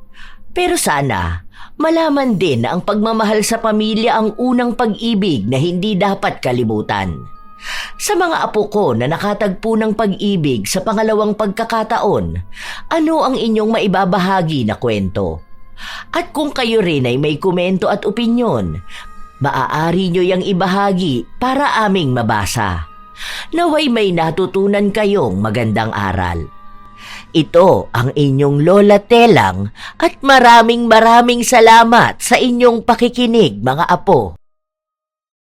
Pero sana, malaman din na ang pagmamahal sa pamilya ang unang pag-ibig na hindi dapat kalimutan. Sa mga apo ko na nakatagpo ng pag-ibig sa pangalawang pagkakataon, ano ang inyong maibabahagi na kwento? At kung kayo rin ay may komento at opinyon, maaari nyo yang ibahagi para aming mabasa. Naway may natutunan kayong magandang aral. Ito ang inyong Lola Telang at maraming salamat sa inyong pakikinig mga apo.